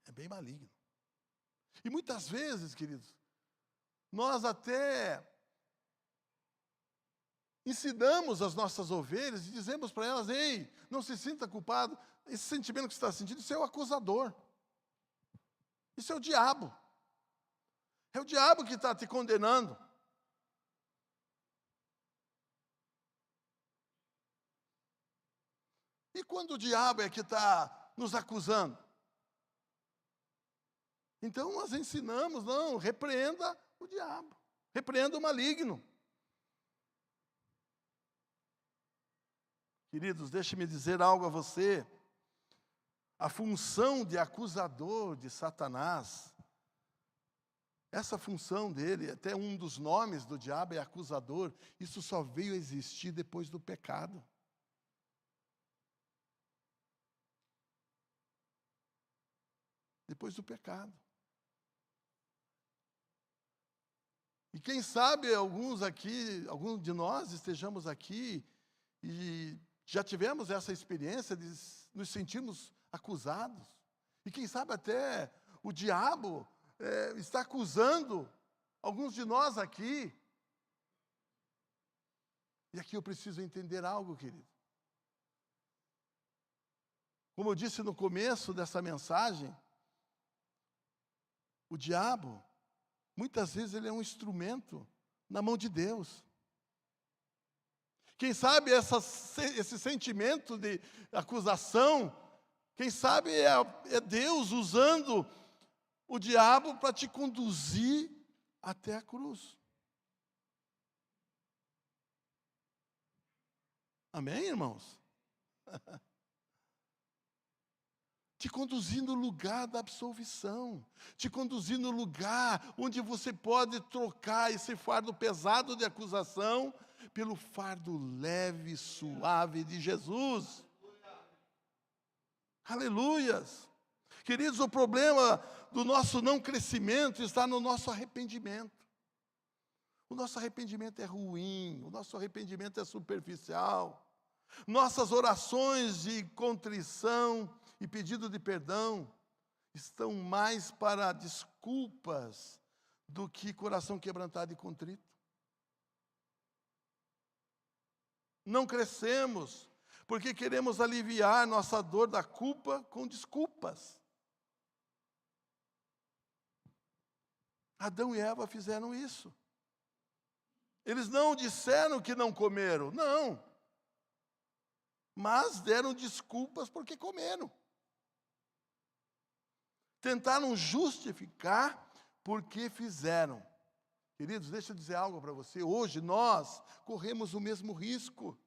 [SPEAKER 2] É bem maligno. E muitas vezes, queridos, nós até ensinamos as nossas ovelhas e dizemos para elas: ei, não se sinta culpado. Esse sentimento que você está sentindo, isso é o acusador. Isso é o diabo. É o diabo que está te condenando. E quando o diabo é que está nos acusando? Então nós ensinamos: não, repreenda o diabo, repreenda o maligno. Queridos, deixe-me dizer algo a você. A função de acusador de Satanás, essa função dele, até um dos nomes do diabo é acusador, isso só veio a existir depois do pecado. Depois do pecado. E quem sabe alguns de nós estejamos aqui e já tivemos essa experiência de nos sentirmos acusados. E quem sabe até o diabo está acusando alguns de nós aqui. E aqui eu preciso entender algo, querido. Como eu disse no começo dessa mensagem, O diabo, muitas vezes, ele é um instrumento na mão de Deus. Quem sabe esse sentimento de acusação, quem sabe é Deus usando o diabo para te conduzir até a cruz. Amém, irmãos? Te conduzir no lugar da absolvição, te conduzir no lugar onde você pode trocar esse fardo pesado de acusação pelo fardo leve e suave de Jesus. Aleluias! Queridos, o problema do nosso não crescimento está no nosso arrependimento. O nosso arrependimento é ruim, o nosso arrependimento é superficial. Nossas orações de contrição e pedido de perdão estão mais para desculpas do que coração quebrantado e contrito. Não crescemos porque queremos aliviar nossa dor da culpa com desculpas. Adão e Eva fizeram isso. Eles não disseram que não comeram, não. Mas deram desculpas porque comeram. Tentaram justificar porque fizeram. Queridos, deixa eu dizer algo para você. Hoje nós corremos o mesmo risco.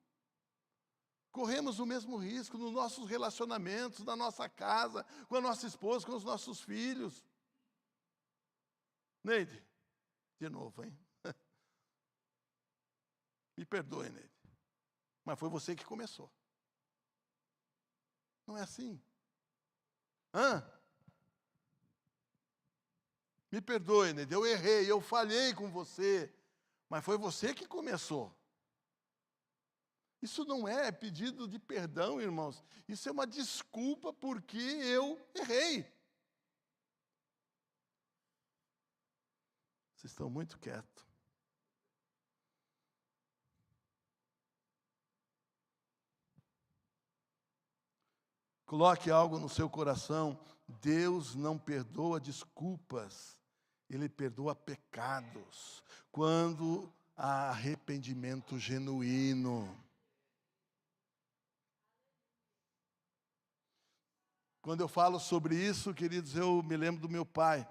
[SPEAKER 2] Corremos o mesmo risco nos nossos relacionamentos, na nossa casa, com a nossa esposa, com os nossos filhos. Neide, de novo, hein? Me perdoe, Neide. Mas foi você que começou. Não é assim? Me perdoe, Neide, eu errei, eu falhei com você. Mas foi você que começou. Isso não é pedido de perdão, irmãos. Isso é uma desculpa porque eu errei. Vocês estão muito quietos. Coloque algo no seu coração. Deus não perdoa desculpas. Ele perdoa pecados. Quando há arrependimento genuíno. Quando eu falo sobre isso, queridos, eu me lembro do meu pai.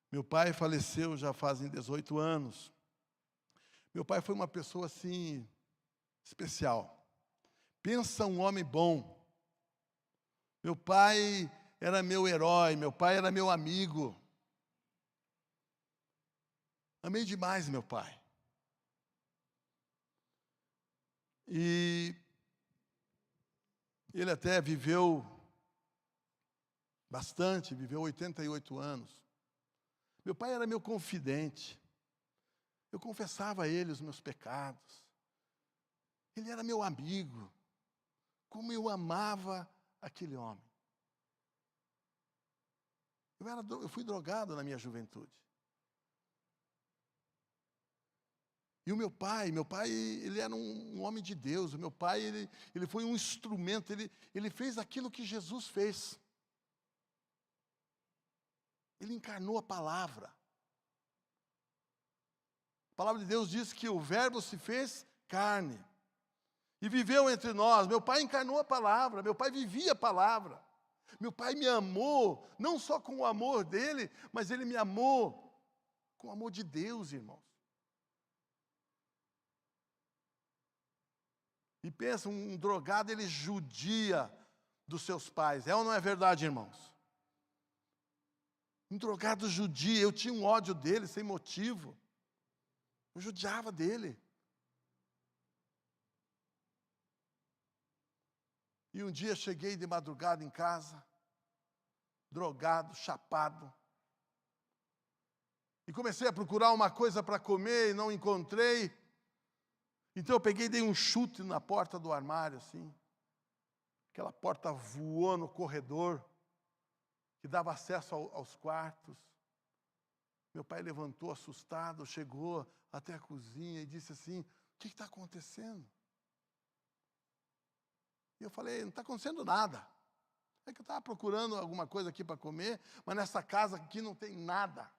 [SPEAKER 2] Meu pai faleceu já fazem 18 anos. Meu pai foi uma pessoa assim, especial. Pensa um homem bom. Meu pai era meu herói, meu pai era meu amigo. Amei demais meu pai. E ele até viveu bastante, viveu 88 anos. Meu pai era meu confidente. Eu confessava a ele os meus pecados. Ele era meu amigo. Como eu amava aquele homem. Eu fui drogado na minha juventude. E o meu pai, ele era um homem de Deus. O meu pai, ele foi um instrumento, ele fez aquilo que Jesus fez. Ele encarnou a palavra. A palavra de Deus diz que o verbo se fez carne. E viveu entre nós. Meu pai encarnou a palavra, meu pai vivia a palavra. Meu pai me amou, não só com o amor dele, mas ele me amou com o amor de Deus, irmãos. E pensa, um drogado, ele judia dos seus pais. É ou não é verdade, irmãos? Um drogado judia, eu tinha um ódio dele sem motivo. Eu judiava dele. E um dia cheguei de madrugada em casa, drogado, chapado. E comecei a procurar uma coisa para comer e não encontrei. Então eu peguei e dei um chute na porta do armário, assim. Aquela porta voou no corredor, que dava acesso aos quartos. Meu pai levantou assustado, chegou até a cozinha e disse assim: o que está acontecendo? E eu falei: não está acontecendo nada. É que eu estava procurando alguma coisa aqui para comer, mas nessa casa aqui não tem nada.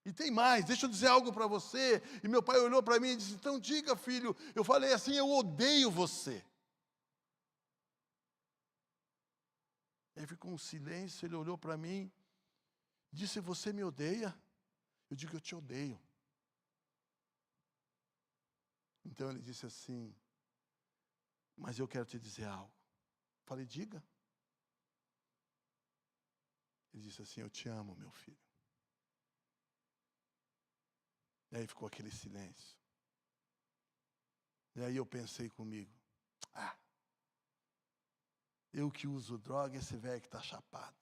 [SPEAKER 2] E tem mais, deixa eu dizer algo para você. E meu pai olhou para mim e disse, então diga, filho. Eu falei assim, eu odeio você. Aí ficou um silêncio, ele olhou para mim, disse, você me odeia? Eu digo, eu te odeio. Então ele disse assim, mas eu quero te dizer algo. Eu falei, diga. Ele disse assim, eu te amo, meu filho. E aí ficou aquele silêncio. E aí eu pensei comigo, eu que uso droga, esse velho que está chapado.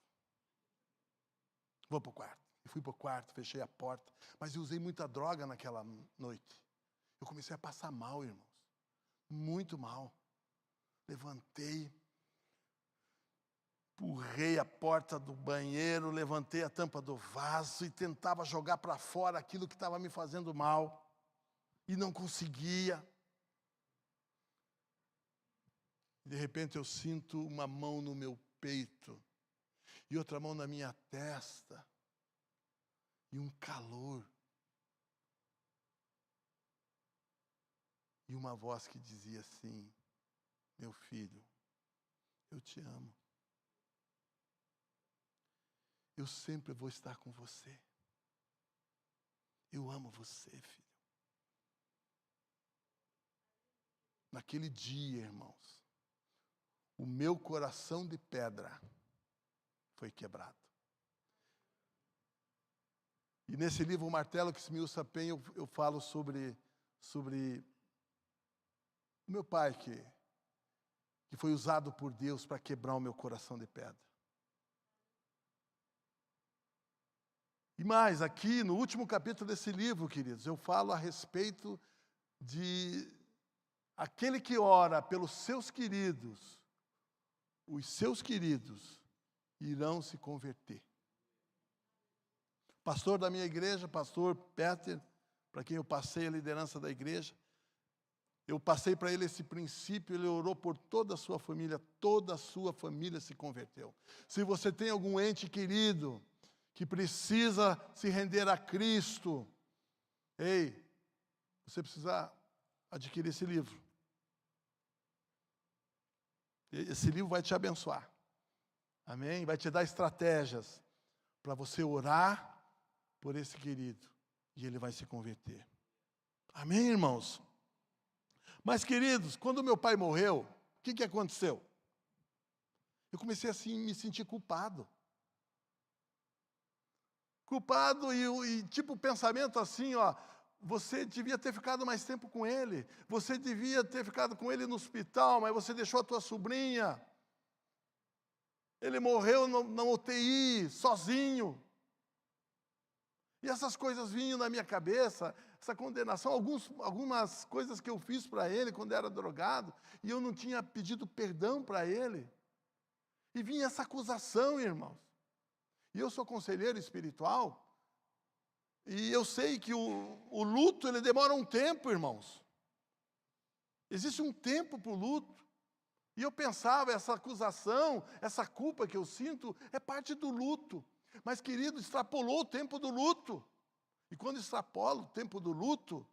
[SPEAKER 2] Vou para o quarto. Eu fui para o quarto, fechei a porta, mas eu usei muita droga naquela noite. Eu comecei a passar mal, irmãos. Muito mal. Levantei, empurrei a porta do banheiro, levantei a tampa do vaso e tentava jogar para fora aquilo que estava me fazendo mal. E não conseguia. De repente eu sinto uma mão no meu peito e outra mão na minha testa e um calor. E uma voz que dizia assim, meu filho, eu te amo. Eu sempre vou estar com você. Eu amo você, filho. Naquele dia, irmãos, o meu coração de pedra foi quebrado. E nesse livro, O Martelo que Esmiuça Penha, eu falo sobre o meu pai que foi usado por Deus para quebrar o meu coração de pedra. E mais, aqui no último capítulo desse livro, queridos, eu falo a respeito de aquele que ora pelos seus queridos, os seus queridos irão se converter. Pastor da minha igreja, pastor Peter, para quem eu passei a liderança da igreja, eu passei para ele esse princípio, ele orou por toda a sua família se converteu. Se você tem algum ente querido que precisa se render a Cristo, você precisa adquirir esse livro. Esse livro vai te abençoar. Amém? Vai te dar estratégias para você orar por esse querido e ele vai se converter. Amém, irmãos? Mas, queridos, quando meu pai morreu, o que aconteceu? Eu comecei assim a me sentir culpado. Culpado e tipo pensamento assim, você devia ter ficado mais tempo com ele. Você devia ter ficado com ele no hospital, mas você deixou a tua sobrinha. Ele morreu na UTI, sozinho. E essas coisas vinham na minha cabeça, essa condenação, algumas coisas que eu fiz para ele quando era drogado, e eu não tinha pedido perdão para ele. E vinha essa acusação, irmãos. E eu sou conselheiro espiritual, e eu sei que o luto, ele demora um tempo, irmãos. Existe um tempo para o luto. E eu pensava, essa acusação, essa culpa que eu sinto, é parte do luto. Mas, querido, extrapolou o tempo do luto. E quando extrapola o tempo do luto,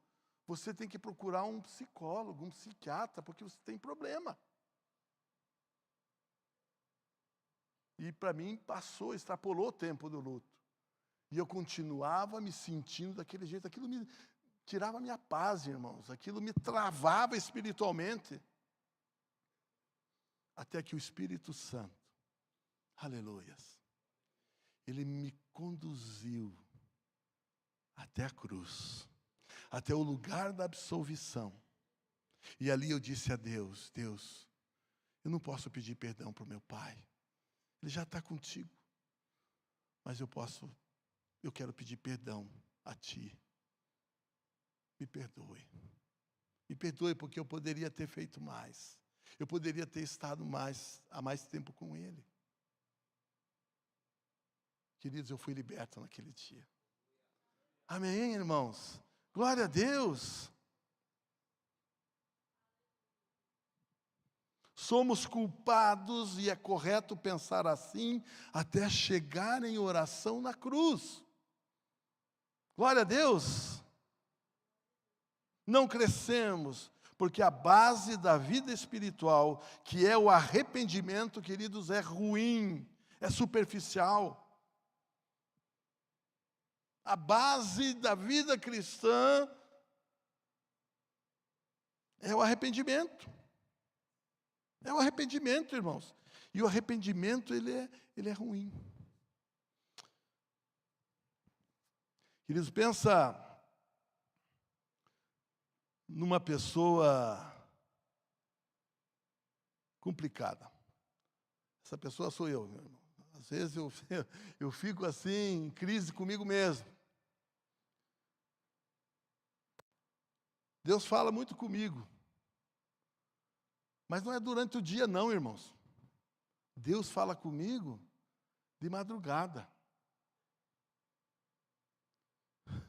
[SPEAKER 2] você tem que procurar um psicólogo, um psiquiatra, porque você tem problema. E para mim extrapolou o tempo do luto. E eu continuava me sentindo daquele jeito. Aquilo me tirava a minha paz, irmãos. Aquilo me travava espiritualmente. Até que o Espírito Santo, aleluias, ele me conduziu até a cruz, até o lugar da absolvição. E ali eu disse a Deus, Deus, eu não posso pedir perdão para o meu pai. Ele já está contigo. Mas eu quero pedir perdão a ti. Me perdoe. Me perdoe porque eu poderia ter feito mais. Eu poderia ter estado há mais tempo com ele. Queridos, eu fui liberto naquele dia. Amém, irmãos? Glória a Deus. Somos culpados, e é correto pensar assim, até chegar em oração na cruz. Glória a Deus! Não crescemos, porque a base da vida espiritual, que é o arrependimento, queridos, é ruim, é superficial. A base da vida cristã é o arrependimento. É o arrependimento, irmãos. E o arrependimento, ele é ruim. Queridos, pensa numa pessoa complicada. Essa pessoa sou eu, meu irmão. Às vezes eu fico assim, em crise comigo mesmo. Deus fala muito comigo. Mas não é durante o dia não, irmãos. Deus fala comigo de madrugada.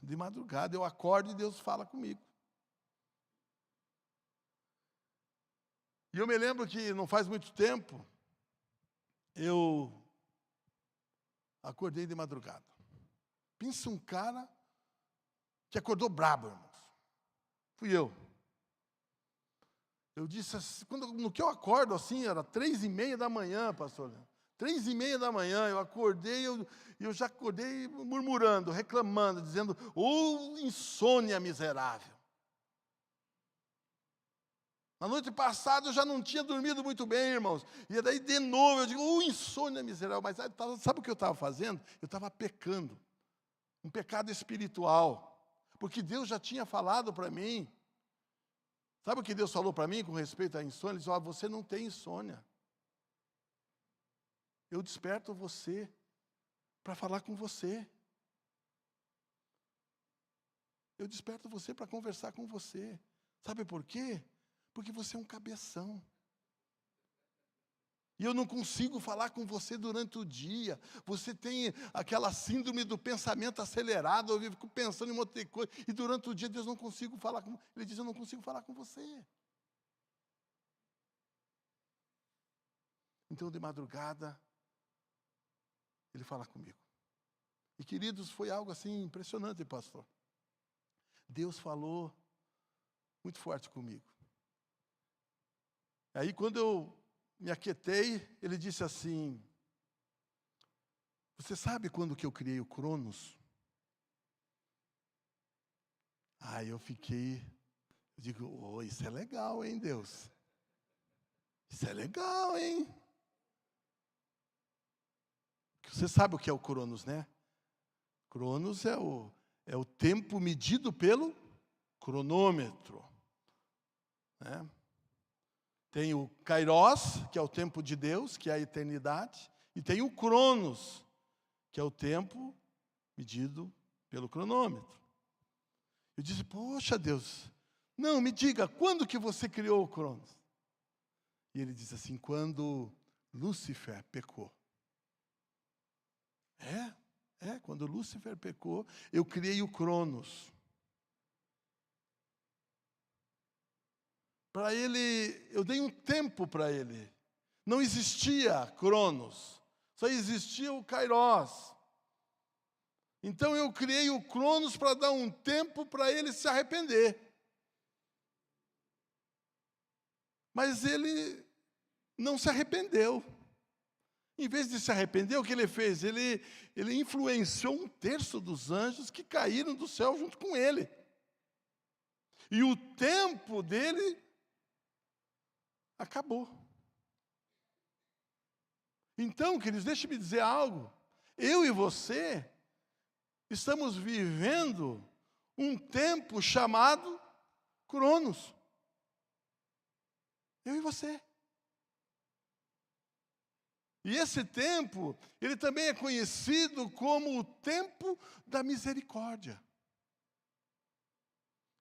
[SPEAKER 2] De madrugada eu acordo e Deus fala comigo. E eu me lembro que não faz muito tempo, eu acordei de madrugada. Pensa um cara que acordou brabo, irmãos. Fui eu. Eu disse assim, no que eu acordo assim, era 3:30 da manhã, pastor. 3:30 da manhã, eu acordei, eu já acordei murmurando, reclamando, dizendo, insônia miserável. Na noite passada eu já não tinha dormido muito bem, irmãos. E daí de novo eu digo, insônia miserável. Mas sabe o que eu estava fazendo? Eu estava pecando. Um pecado espiritual. Porque Deus já tinha falado para mim. Sabe o que Deus falou para mim com respeito à insônia? Ele disse, você não tem insônia. Eu desperto você para falar com você. Eu desperto você para conversar com você. Sabe por quê? Porque você é um cabeção. E eu não consigo falar com você durante o dia. Você tem aquela síndrome do pensamento acelerado. Eu fico pensando em uma outra coisa. E durante o dia Deus não consigo falar com... Ele diz, eu não consigo falar com você. Então, de madrugada, Ele fala comigo. E, queridos, foi algo assim impressionante, pastor. Deus falou muito forte comigo. Aí, quando eu me aquietei, Ele disse assim, você sabe quando que eu criei o Cronos? Aí eu digo, isso é legal, hein, Deus? Isso é legal, hein? Você sabe o que é o Cronos, né? Cronos é o tempo medido pelo cronômetro. Né? Tem o Kairos, que é o tempo de Deus, que é a eternidade. E tem o Cronos, que é o tempo medido pelo cronômetro. Eu disse, poxa Deus, não, me diga, quando que você criou o Cronos? E ele disse assim, quando Lúcifer pecou. Quando Lúcifer pecou, eu criei o Cronos. Para ele, eu dei um tempo para ele. Não existia Cronos, só existia o Kairos. Então eu criei o Cronos para dar um tempo para ele se arrepender. Mas ele não se arrependeu. Em vez de se arrepender, o que ele fez? Ele influenciou 1/3 dos anjos que caíram do céu junto com ele. E o tempo dele acabou. Então, queridos, deixe-me dizer algo. Eu e você estamos vivendo um tempo chamado Cronos. Eu e você. E esse tempo, ele também é conhecido como o tempo da misericórdia.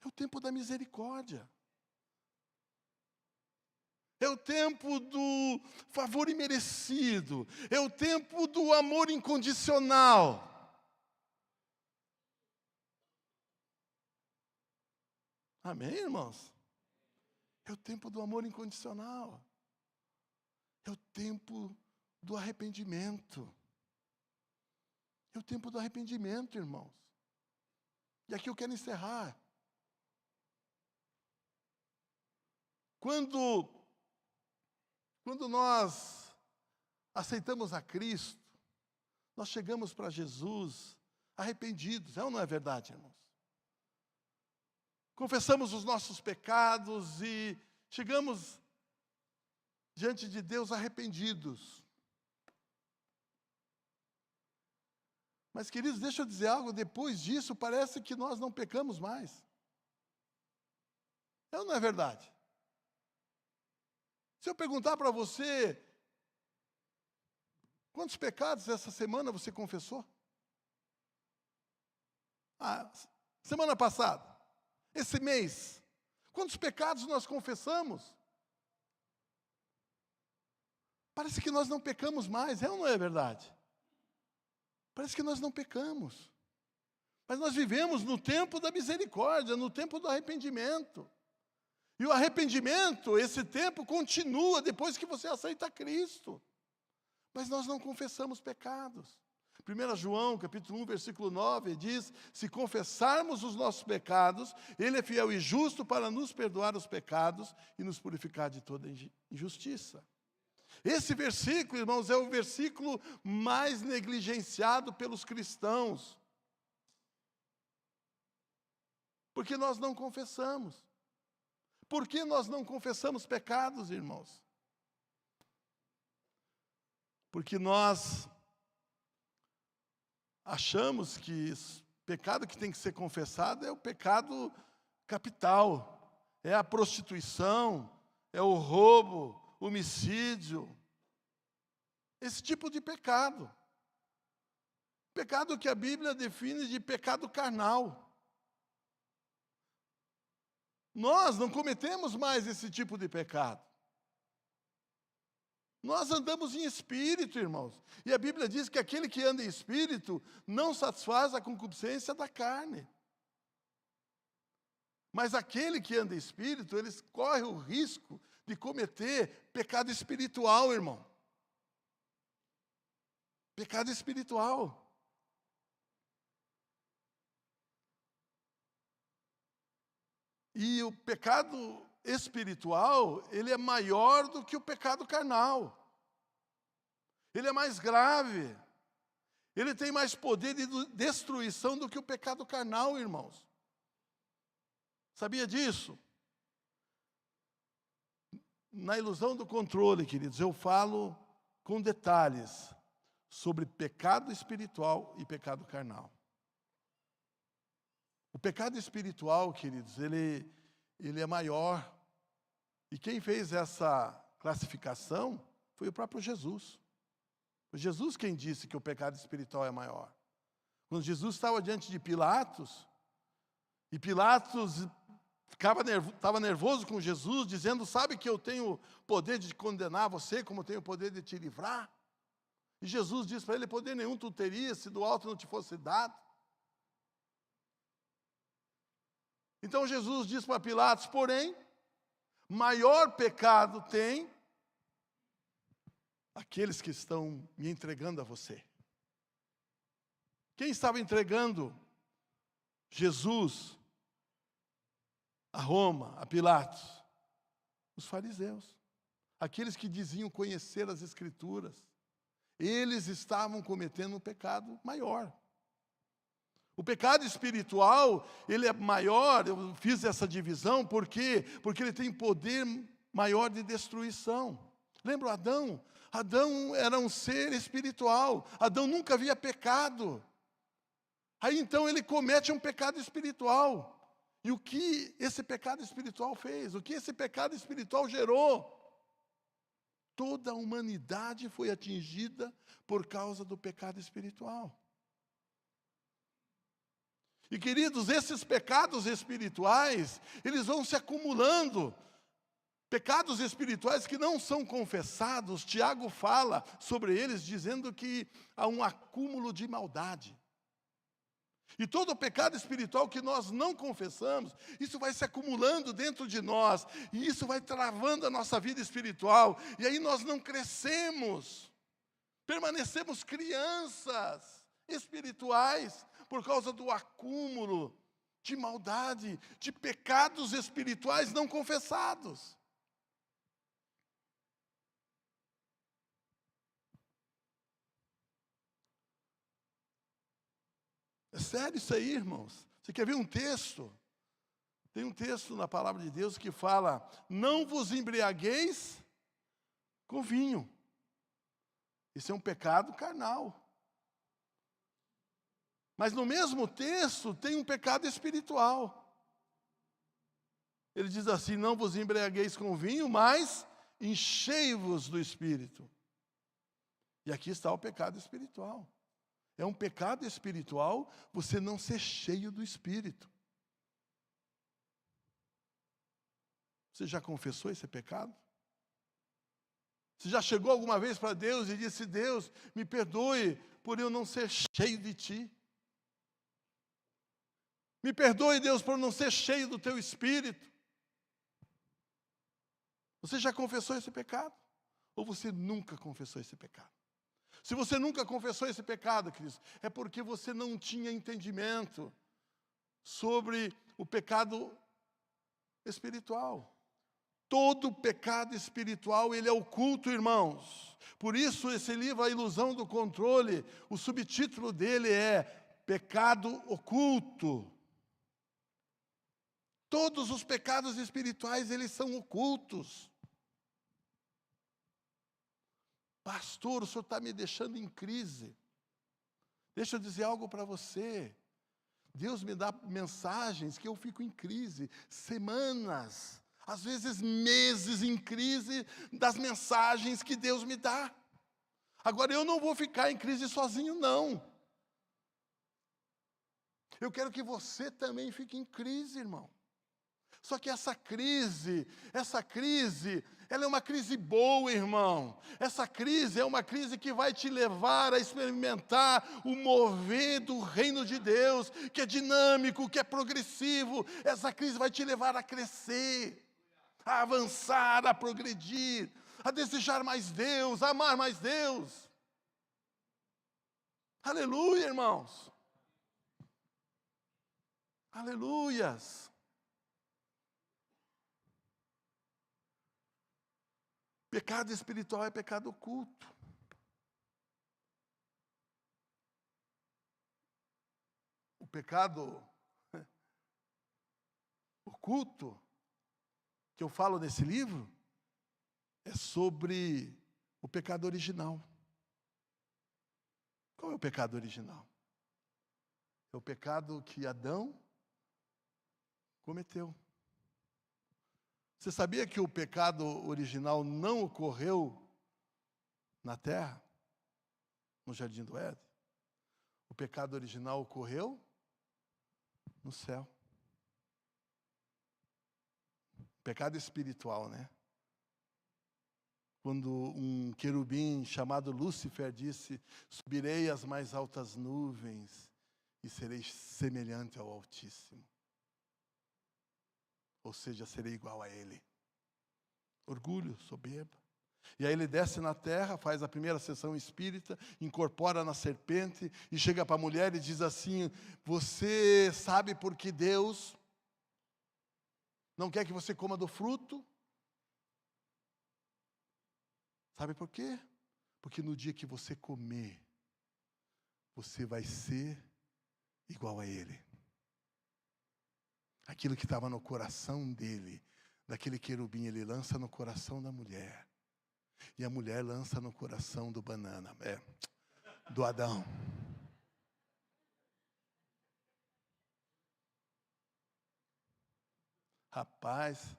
[SPEAKER 2] É o tempo da misericórdia. É o tempo do favor imerecido. É o tempo do amor incondicional. Amém, irmãos? É o tempo do amor incondicional. É o tempo do arrependimento. É o tempo do arrependimento, irmãos. E aqui eu quero encerrar. Quando nós aceitamos a Cristo, nós chegamos para Jesus arrependidos, é ou não é verdade, irmãos? Confessamos os nossos pecados e chegamos diante de Deus arrependidos. Mas, queridos, deixa eu dizer algo, depois disso parece que nós não pecamos mais. É ou não é verdade? Se eu perguntar para você, quantos pecados essa semana você confessou? Semana passada, esse mês, quantos pecados nós confessamos? Parece que nós não pecamos mais, é ou não é verdade? Parece que nós não pecamos. Mas nós vivemos no tempo da misericórdia, no tempo do arrependimento. E o arrependimento, esse tempo continua depois que você aceita Cristo. Mas nós não confessamos pecados. 1 João, capítulo 1, versículo 9, diz: se confessarmos os nossos pecados, Ele é fiel e justo para nos perdoar os pecados e nos purificar de toda injustiça. Esse versículo, irmãos, é o versículo mais negligenciado pelos cristãos. Porque nós não confessamos. Por que nós não confessamos pecados, irmãos? Porque nós achamos que o pecado que tem que ser confessado é o pecado capital. É a prostituição, é o roubo, homicídio, esse tipo de pecado. Pecado que a Bíblia define de pecado carnal. Nós não cometemos mais esse tipo de pecado. Nós andamos em espírito, irmãos. E a Bíblia diz que aquele que anda em espírito não satisfaz a concupiscência da carne. Mas aquele que anda em espírito, ele corre o risco de cometer pecado espiritual, irmão. Pecado espiritual. E o pecado espiritual, ele é maior do que o pecado carnal. Ele é mais grave. Ele tem mais poder de destruição do que o pecado carnal, irmãos. Sabia disso? Na ilusão do controle, queridos, eu falo com detalhes sobre pecado espiritual e pecado carnal. O pecado espiritual, queridos, ele é maior. E quem fez essa classificação foi o próprio Jesus. Foi Jesus quem disse que o pecado espiritual é maior. Quando Jesus estava diante de Pilatos, e Pilatos estava nervoso com Jesus, dizendo: sabe que eu tenho poder de condenar você, como eu tenho poder de te livrar? E Jesus disse para ele: poder nenhum tu terias, se do alto não te fosse dado. Então Jesus disse para Pilatos: porém, maior pecado tem aqueles que estão me entregando a você. Quem estava entregando Jesus a Roma, a Pilatos? Os fariseus. Aqueles que diziam conhecer as Escrituras. Eles estavam cometendo um pecado maior. O pecado espiritual, ele é maior, eu fiz essa divisão, por quê? Porque ele tem poder maior de destruição. Lembra Adão? Adão era um ser espiritual. Adão nunca havia pecado. Aí então ele comete um pecado espiritual. E o que esse pecado espiritual fez? O que esse pecado espiritual gerou? Toda a humanidade foi atingida por causa do pecado espiritual. E, queridos, esses pecados espirituais, eles vão se acumulando. Pecados espirituais que não são confessados, Tiago fala sobre eles, dizendo que há um acúmulo de maldade. E todo o pecado espiritual que nós não confessamos, isso vai se acumulando dentro de nós, e isso vai travando a nossa vida espiritual, e aí nós não crescemos, permanecemos crianças espirituais, por causa do acúmulo de maldade, de pecados espirituais não confessados. É sério isso aí, irmãos? Você quer ver um texto? Tem um texto na palavra de Deus que fala: não vos embriagueis com vinho. Isso é um pecado carnal. Mas no mesmo texto tem um pecado espiritual. Ele diz assim: não vos embriagueis com vinho, mas enchei-vos do Espírito. E aqui está o pecado espiritual. É um pecado espiritual você não ser cheio do Espírito. Você já confessou esse pecado? Você já chegou alguma vez para Deus e disse: Deus, me perdoe por eu não ser cheio de Ti? Me perdoe, Deus, por não ser cheio do Teu Espírito. Você já confessou esse pecado? Ou você nunca confessou esse pecado? Se você nunca confessou esse pecado, queridos, é porque você não tinha entendimento sobre o pecado espiritual. Todo pecado espiritual, ele é oculto, irmãos. Por isso, esse livro, A Ilusão do Controle, o subtítulo dele é Pecado Oculto. Todos os pecados espirituais, eles são ocultos. Pastor, o senhor está me deixando em crise. Deixa eu dizer algo para você. Deus me dá mensagens que eu fico em crise, semanas, às vezes meses em crise das mensagens que Deus me dá. Agora, eu não vou ficar em crise sozinho, não. Eu quero que você também fique em crise, irmão. Só que essa crise, ela é uma crise boa, irmão. Essa crise é uma crise que vai te levar a experimentar o mover do reino de Deus, que é dinâmico, que é progressivo. Essa crise vai te levar a crescer, a avançar, a progredir, a desejar mais Deus, a amar mais Deus. Aleluia, irmãos. Aleluias. Pecado espiritual é pecado oculto. O pecado oculto que eu falo nesse livro é sobre o pecado original. Qual é o pecado original? É o pecado que Adão cometeu. Você sabia que o pecado original não ocorreu na terra, no jardim do Éden? O pecado original ocorreu no céu. Pecado espiritual, né? Quando um querubim chamado Lúcifer disse: subirei às mais altas nuvens e serei semelhante ao Altíssimo. Ou seja, serei igual a Ele. Orgulho, soberba. E aí ele desce na terra, faz a primeira sessão espírita, incorpora na serpente e chega para a mulher e diz assim: você sabe por que Deus não quer que você coma do fruto? Sabe por quê? Porque no dia que você comer, você vai ser igual a Ele. Aquilo que estava no coração dele, daquele querubim, ele lança no coração da mulher. E a mulher lança no coração do banana, do Adão. Rapaz,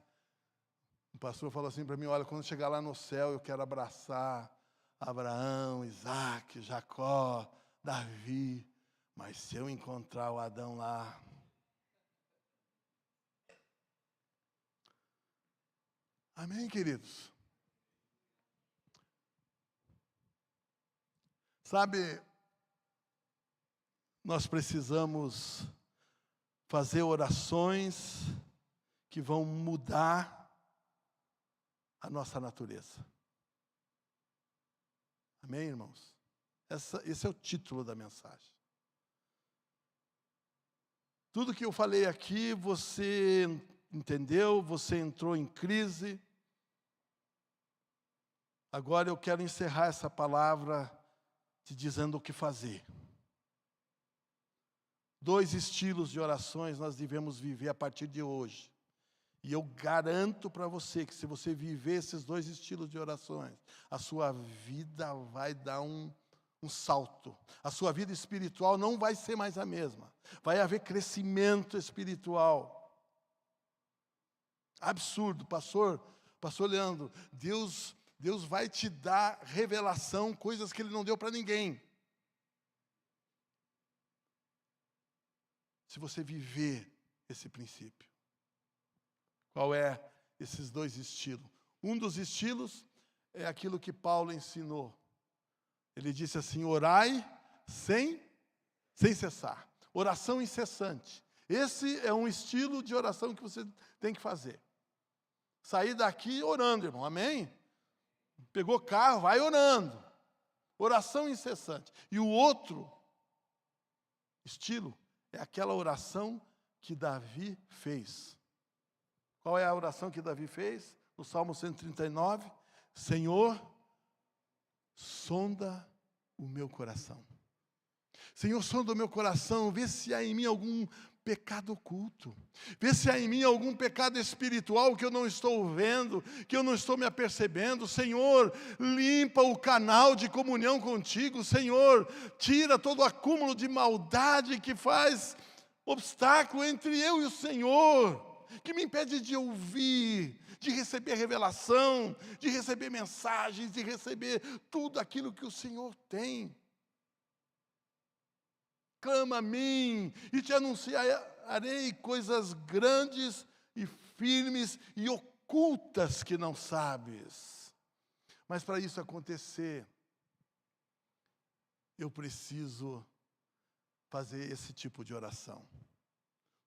[SPEAKER 2] o pastor falou assim para mim: olha, quando chegar lá no céu, eu quero abraçar Abraão, Isaac, Jacó, Davi. Mas se eu encontrar o Adão lá... Amém, queridos? Sabe, nós precisamos fazer orações que vão mudar a nossa natureza. Amém, irmãos? Esse é o título da mensagem. Tudo que eu falei aqui, você entendeu, você entrou em crise. Agora eu quero encerrar essa palavra te dizendo o que fazer. 2 estilos de orações nós devemos viver a partir de hoje. E eu garanto para você que se você viver esses 2 estilos de orações, a sua vida vai dar um salto. A sua vida espiritual não vai ser mais a mesma. Vai haver crescimento espiritual. Absurdo, pastor Leandro, Deus vai te dar revelação, coisas que Ele não deu para ninguém. Se você viver esse princípio. Qual é esses 2 estilos? Um dos estilos é aquilo que Paulo ensinou. Ele disse assim: orai sem cessar. Oração incessante. Esse é um estilo de oração que você tem que fazer. Sair daqui orando, irmão, amém? Pegou carro, vai orando. Oração incessante. E o outro estilo é aquela oração que Davi fez. Qual é a oração que Davi fez? No Salmo 139. Senhor, sonda o meu coração. Senhor, sonda o meu coração, vê se há em mim algum pecado oculto. Vê se há em mim algum pecado espiritual que eu não estou vendo, que eu não estou me apercebendo. Senhor, limpa o canal de comunhão contigo. Senhor, tira todo o acúmulo de maldade que faz obstáculo entre eu e o Senhor, que me impede de ouvir, de receber revelação, de receber mensagens, de receber tudo aquilo que o Senhor tem. Clama a mim e te anunciarei coisas grandes e firmes e ocultas que não sabes. Mas para isso acontecer, eu preciso fazer esse tipo de oração.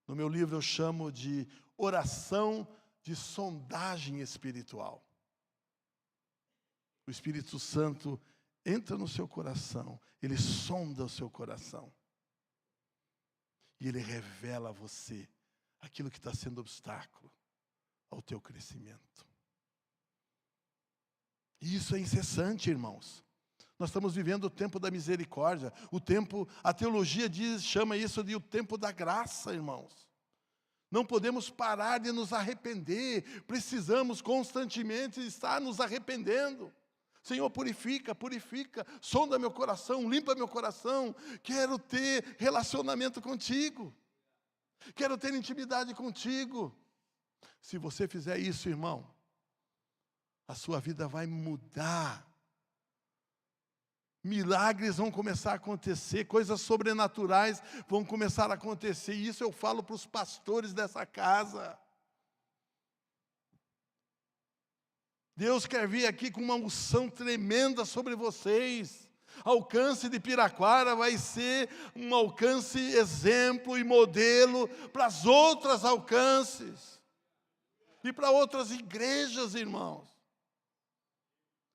[SPEAKER 2] No meu livro eu chamo de oração de sondagem espiritual. O Espírito Santo entra no seu coração, ele sonda o seu coração. E ele revela a você aquilo que está sendo obstáculo ao teu crescimento. E isso é incessante, irmãos. Nós estamos vivendo o tempo da misericórdia, a teologia chama isso de o tempo da graça, irmãos. Não podemos parar de nos arrepender, precisamos constantemente estar nos arrependendo. Senhor, purifica, sonda meu coração, limpa meu coração. Quero ter relacionamento contigo. Quero ter intimidade contigo. Se você fizer isso, irmão, a sua vida vai mudar. Milagres vão começar a acontecer, coisas sobrenaturais vão começar a acontecer. E isso eu falo para os pastores dessa casa. Deus quer vir aqui com uma unção tremenda sobre vocês. Alcance de Piraquara vai ser um alcance exemplo e modelo para as outras alcances. E para outras igrejas, irmãos.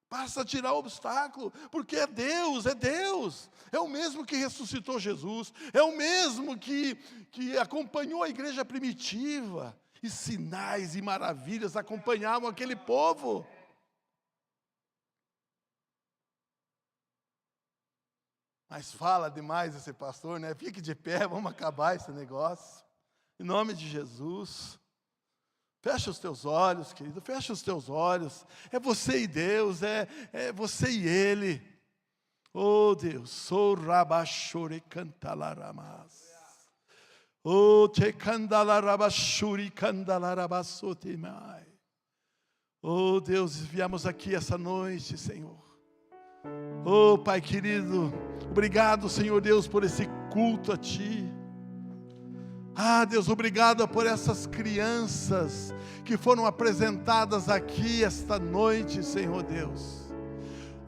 [SPEAKER 2] Basta tirar o obstáculo, porque é Deus. É o mesmo que ressuscitou Jesus, é o mesmo que acompanhou a igreja primitiva. E sinais e maravilhas acompanhavam aquele povo. Mas fala demais esse pastor, né? Fique de pé, vamos acabar esse negócio. Em nome de Jesus. Fecha os teus olhos, querido, fecha os teus olhos. É você e Deus, é você e Ele. Oh Deus, sou rabachore cantalaramas. Oh te candalarabachuri candalarabassotemai. Oh Deus, viemos aqui essa noite, Senhor. Oh Pai querido, obrigado, Senhor Deus, por esse culto a Ti. Ah, Deus, obrigado por essas crianças que foram apresentadas aqui esta noite, Senhor Deus.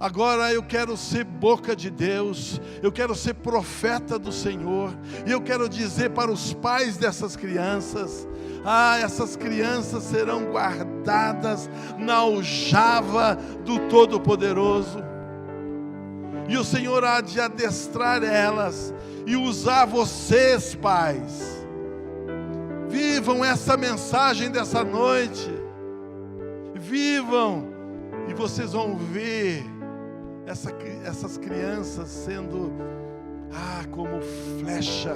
[SPEAKER 2] Agora eu quero ser boca de Deus, eu quero ser profeta do Senhor, e eu quero dizer para os pais dessas crianças: essas crianças serão guardadas na aljava do Todo-Poderoso, e o Senhor há de adestrar elas, e usar vocês, pais. Vivam essa mensagem dessa noite, vivam, e vocês vão ver essas crianças sendo como flecha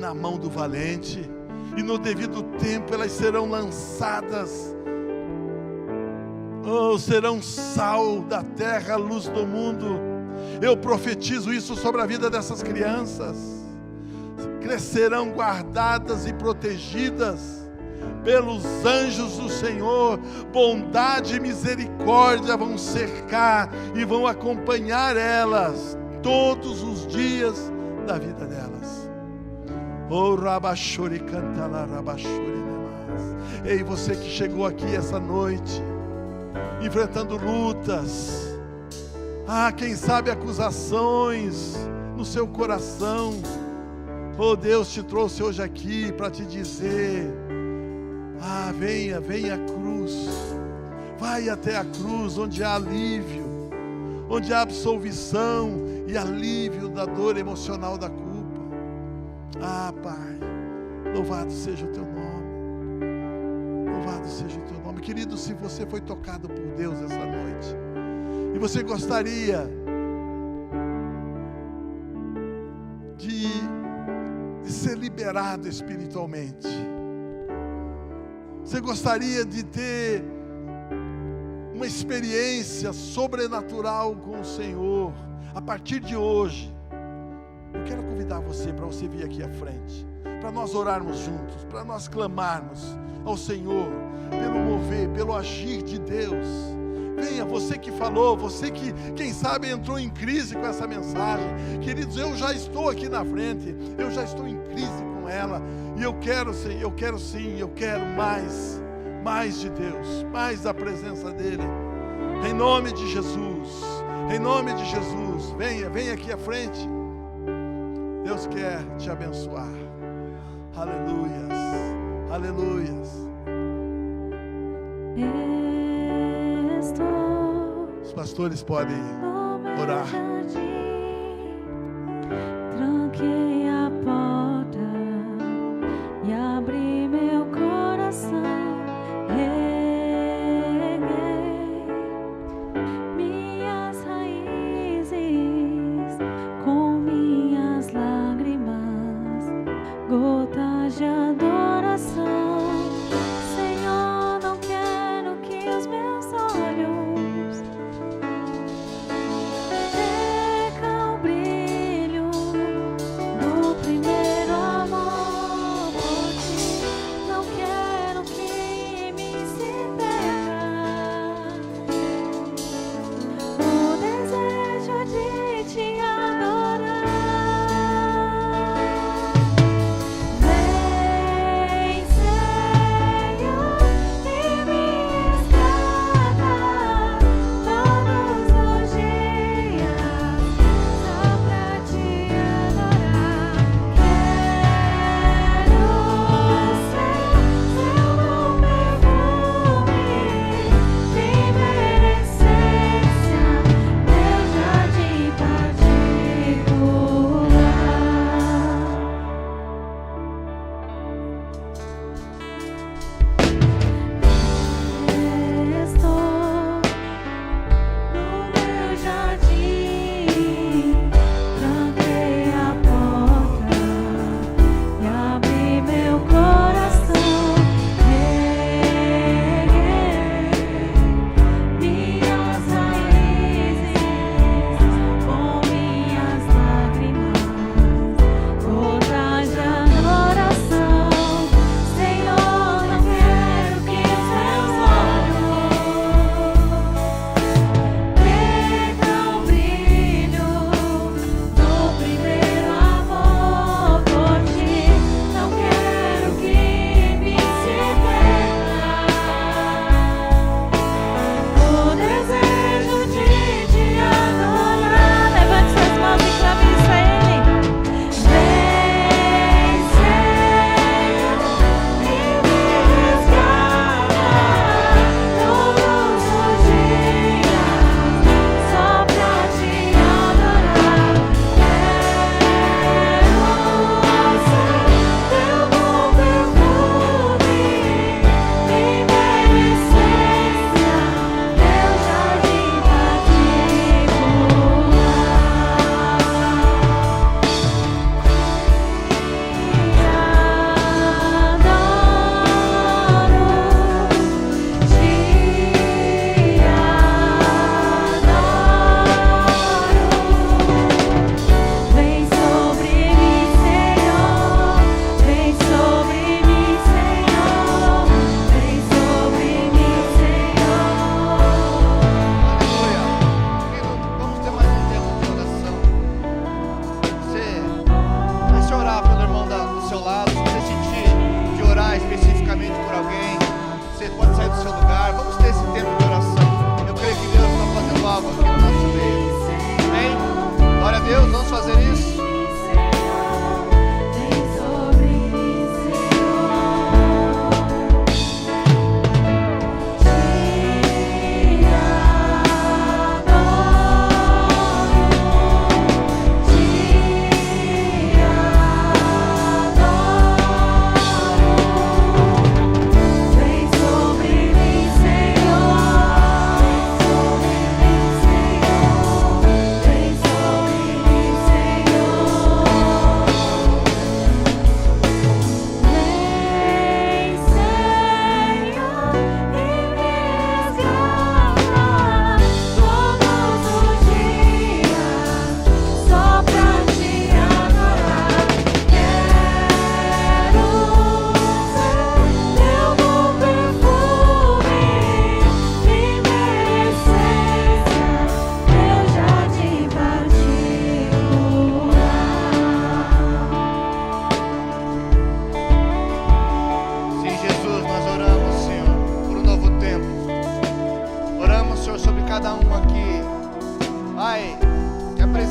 [SPEAKER 2] na mão do valente, e no devido tempo elas serão lançadas, serão sal da terra, luz do mundo. Eu profetizo isso sobre a vida dessas crianças. Crescerão guardadas e protegidas pelos anjos do Senhor. Bondade e misericórdia vão cercar e vão acompanhar elas todos os dias da vida delas. Ei, você que chegou aqui essa noite enfrentando lutas, quem sabe acusações no seu coração, Deus te trouxe hoje aqui para te dizer: venha à cruz, vai até a cruz, onde há alívio, onde há absolvição e alívio da dor emocional da culpa. Pai, louvado seja o teu nome, louvado seja o teu nome. Querido, se você foi tocado por Deus essa noite, e você gostaria de ser liberado espiritualmente, você gostaria de ter uma experiência sobrenatural com o Senhor, a partir de hoje, eu quero convidar você para você vir aqui à frente, para nós orarmos juntos, para nós clamarmos ao Senhor, pelo mover, pelo agir de Deus. Venha, você que falou, você que, quem sabe, entrou em crise com essa mensagem. Queridos, eu já estou aqui na frente, eu já estou em crise com ela, e eu quero mais de Deus, mais da presença dEle, em nome de Jesus, em nome de Jesus. Venha aqui à frente, Deus quer te abençoar. Aleluias, aleluias. Os pastores podem orar.
[SPEAKER 3] Tranquei a porta e abri meu coração. Reguei minhas raízes com minhas lágrimas, gotas de adoração. Senhor, não quero que os meus olhos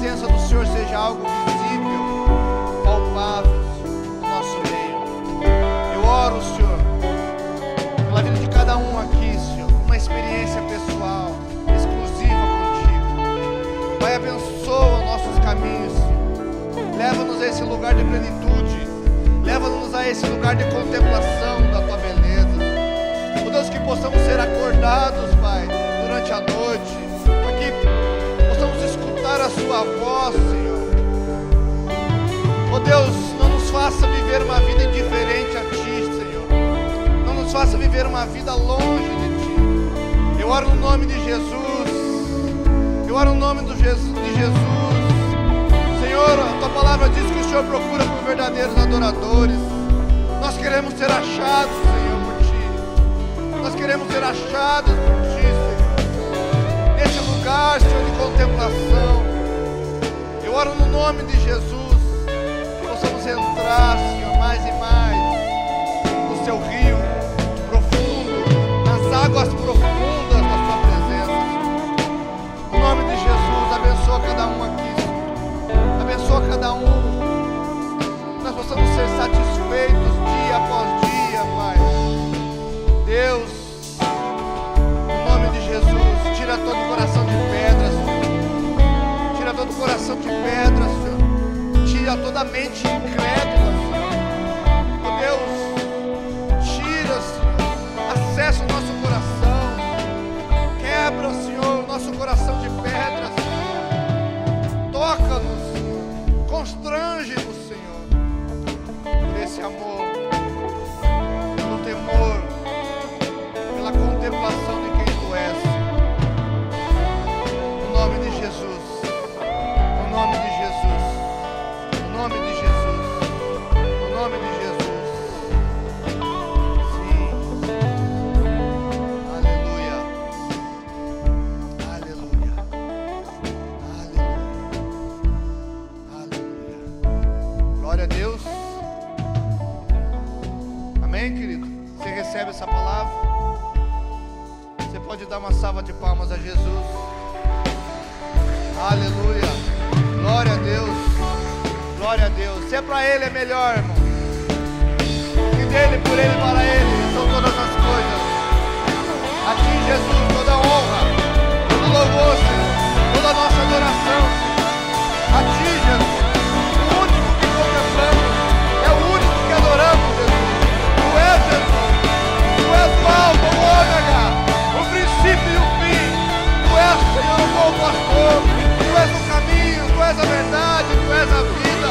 [SPEAKER 1] presença do Senhor seja algo visível, palpável no nosso meio. Eu oro, Senhor, pela vida de cada um aqui, Senhor, uma experiência pessoal, exclusiva contigo. Pai, abençoa nossos caminhos, Senhor. Leva-nos a esse lugar de plenitude, leva-nos a esse lugar de contemplação da Tua beleza. Oh Deus, que possamos ser acordados, Pai, durante a noite, para que possamos escutar a Sua voz, Senhor. Oh Deus, não nos faça viver uma vida indiferente a Ti, Senhor. Não nos faça viver uma vida longe de Ti. Eu oro no nome de Jesus. Eu oro no nome de Jesus. Senhor, a Tua palavra diz que o Senhor procura por verdadeiros adoradores. Nós queremos ser achados, Senhor, por Ti. Nós queremos ser achados por Ti, Senhor. Nesse lugar, Senhor, de contemplação. Eu oro no nome de Jesus, que possamos entrar, Senhor, mais e mais no Seu rio profundo, nas águas profundas da Sua presença. No nome de Jesus, abençoa cada um aqui, Senhor. Abençoa cada um. Nós possamos ser satisfeitos dia após dia, Pai. Deus, no nome de Jesus, tira todo o coração de pedra, Senhor. Tira todo o coração de pedra, Senhor. Tira toda a mente incrédula, Senhor. Oh Deus, tira, Senhor. Acessa o nosso coração. Quebra, Senhor, o nosso coração de pedra, Senhor. Toca-nos, Senhor. Constrange-nos, Senhor, por esse amor, pelo temor, pela contemplação de quem Tu és. No nome de Jesus, no nome de Jesus, no nome de Jesus, no nome de Jesus. Sim. Aleluia. Aleluia. Aleluia. Aleluia. Glória a Deus. Amém, querido? Você recebe essa palavra? Você pode dar uma salva de palmas a Jesus. Aleluia. Glória a Deus. Glória a Deus. Se é para Ele, é melhor, irmão. E dele, por Ele, para Ele são todas as coisas. A Ti, Jesus, toda a honra, todo louvor, Senhor, toda a nossa adoração. A Ti, Jesus, o único que contemplamos, é o único que adoramos, Jesus. Tu és, Jesus. Tu és o Alfa, o Ômega, o princípio e o fim. Tu és, Senhor, o bom pastor. Tu és o caminho, Tu és a verdade, Tu és a vida.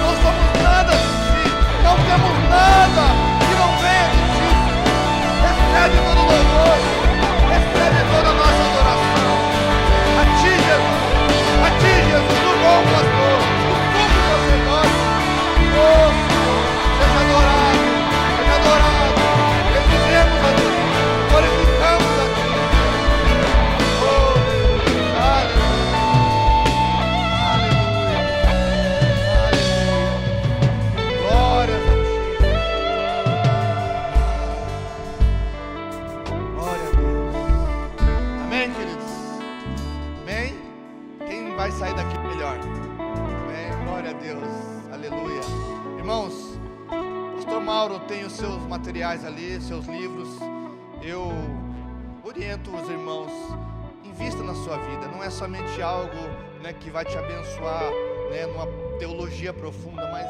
[SPEAKER 1] Não somos nada de Ti, não temos nada que não venha de Ti. Recebe todo o louvor, recebe toda a nossa adoração. A Ti, Jesus, o bom pastor, o sumo sacerdote. Oh, Senhor, seja adorado, seja adorado. Bendizemos a Ti, glorificamos a Ti. Oh, Deus, aleluia, aleluia, aleluia. Glórias a Ti. Glória a Deus. Amém, queridos? Amém? Quem vai sair daqui melhor? Amém? Glória a Deus. Aleluia. Irmãos, Pastor Mauro tem os seus materiais ali, seus livros. Eu oriento os irmãos, invista na sua vida. Não é somente algo, né, que vai te abençoar, né, numa teologia profunda, mas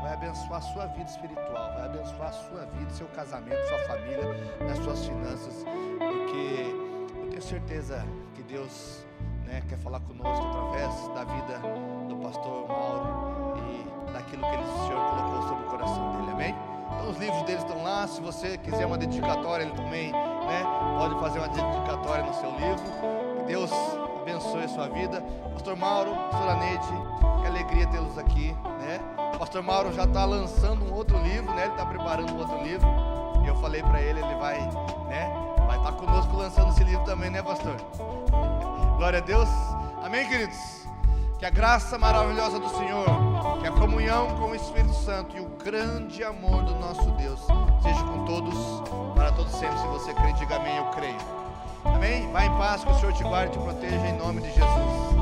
[SPEAKER 1] vai abençoar a sua vida espiritual, vai abençoar a sua vida, seu casamento, sua família, as suas finanças, porque eu tenho certeza que Deus, né, quer falar conosco através da vida do pastor Mauro e daquilo que o Senhor colocou sobre o coração dele, amém? Então os livros dele estão lá. Se você quiser uma dedicatória, ele também, né, pode fazer uma dedicatória no seu livro. Que Deus abençoe a sua vida. Pastor Mauro, pastora Neide, que alegria tê-los aqui, né? Pastor Mauro já está lançando um outro livro, né? Ele está preparando um outro livro. E eu falei para ele, ele vai, né, vai estar conosco lançando esse livro também, né, pastor? Glória a Deus. Amém, queridos? Que a graça maravilhosa do Senhor, que a comunhão com o Espírito Santo e o grande amor do nosso Deus seja com todos, para todos sempre. Se você crê, diga amém, eu creio. Amém? Vá em paz, que o Senhor te guarde e te proteja em nome de Jesus.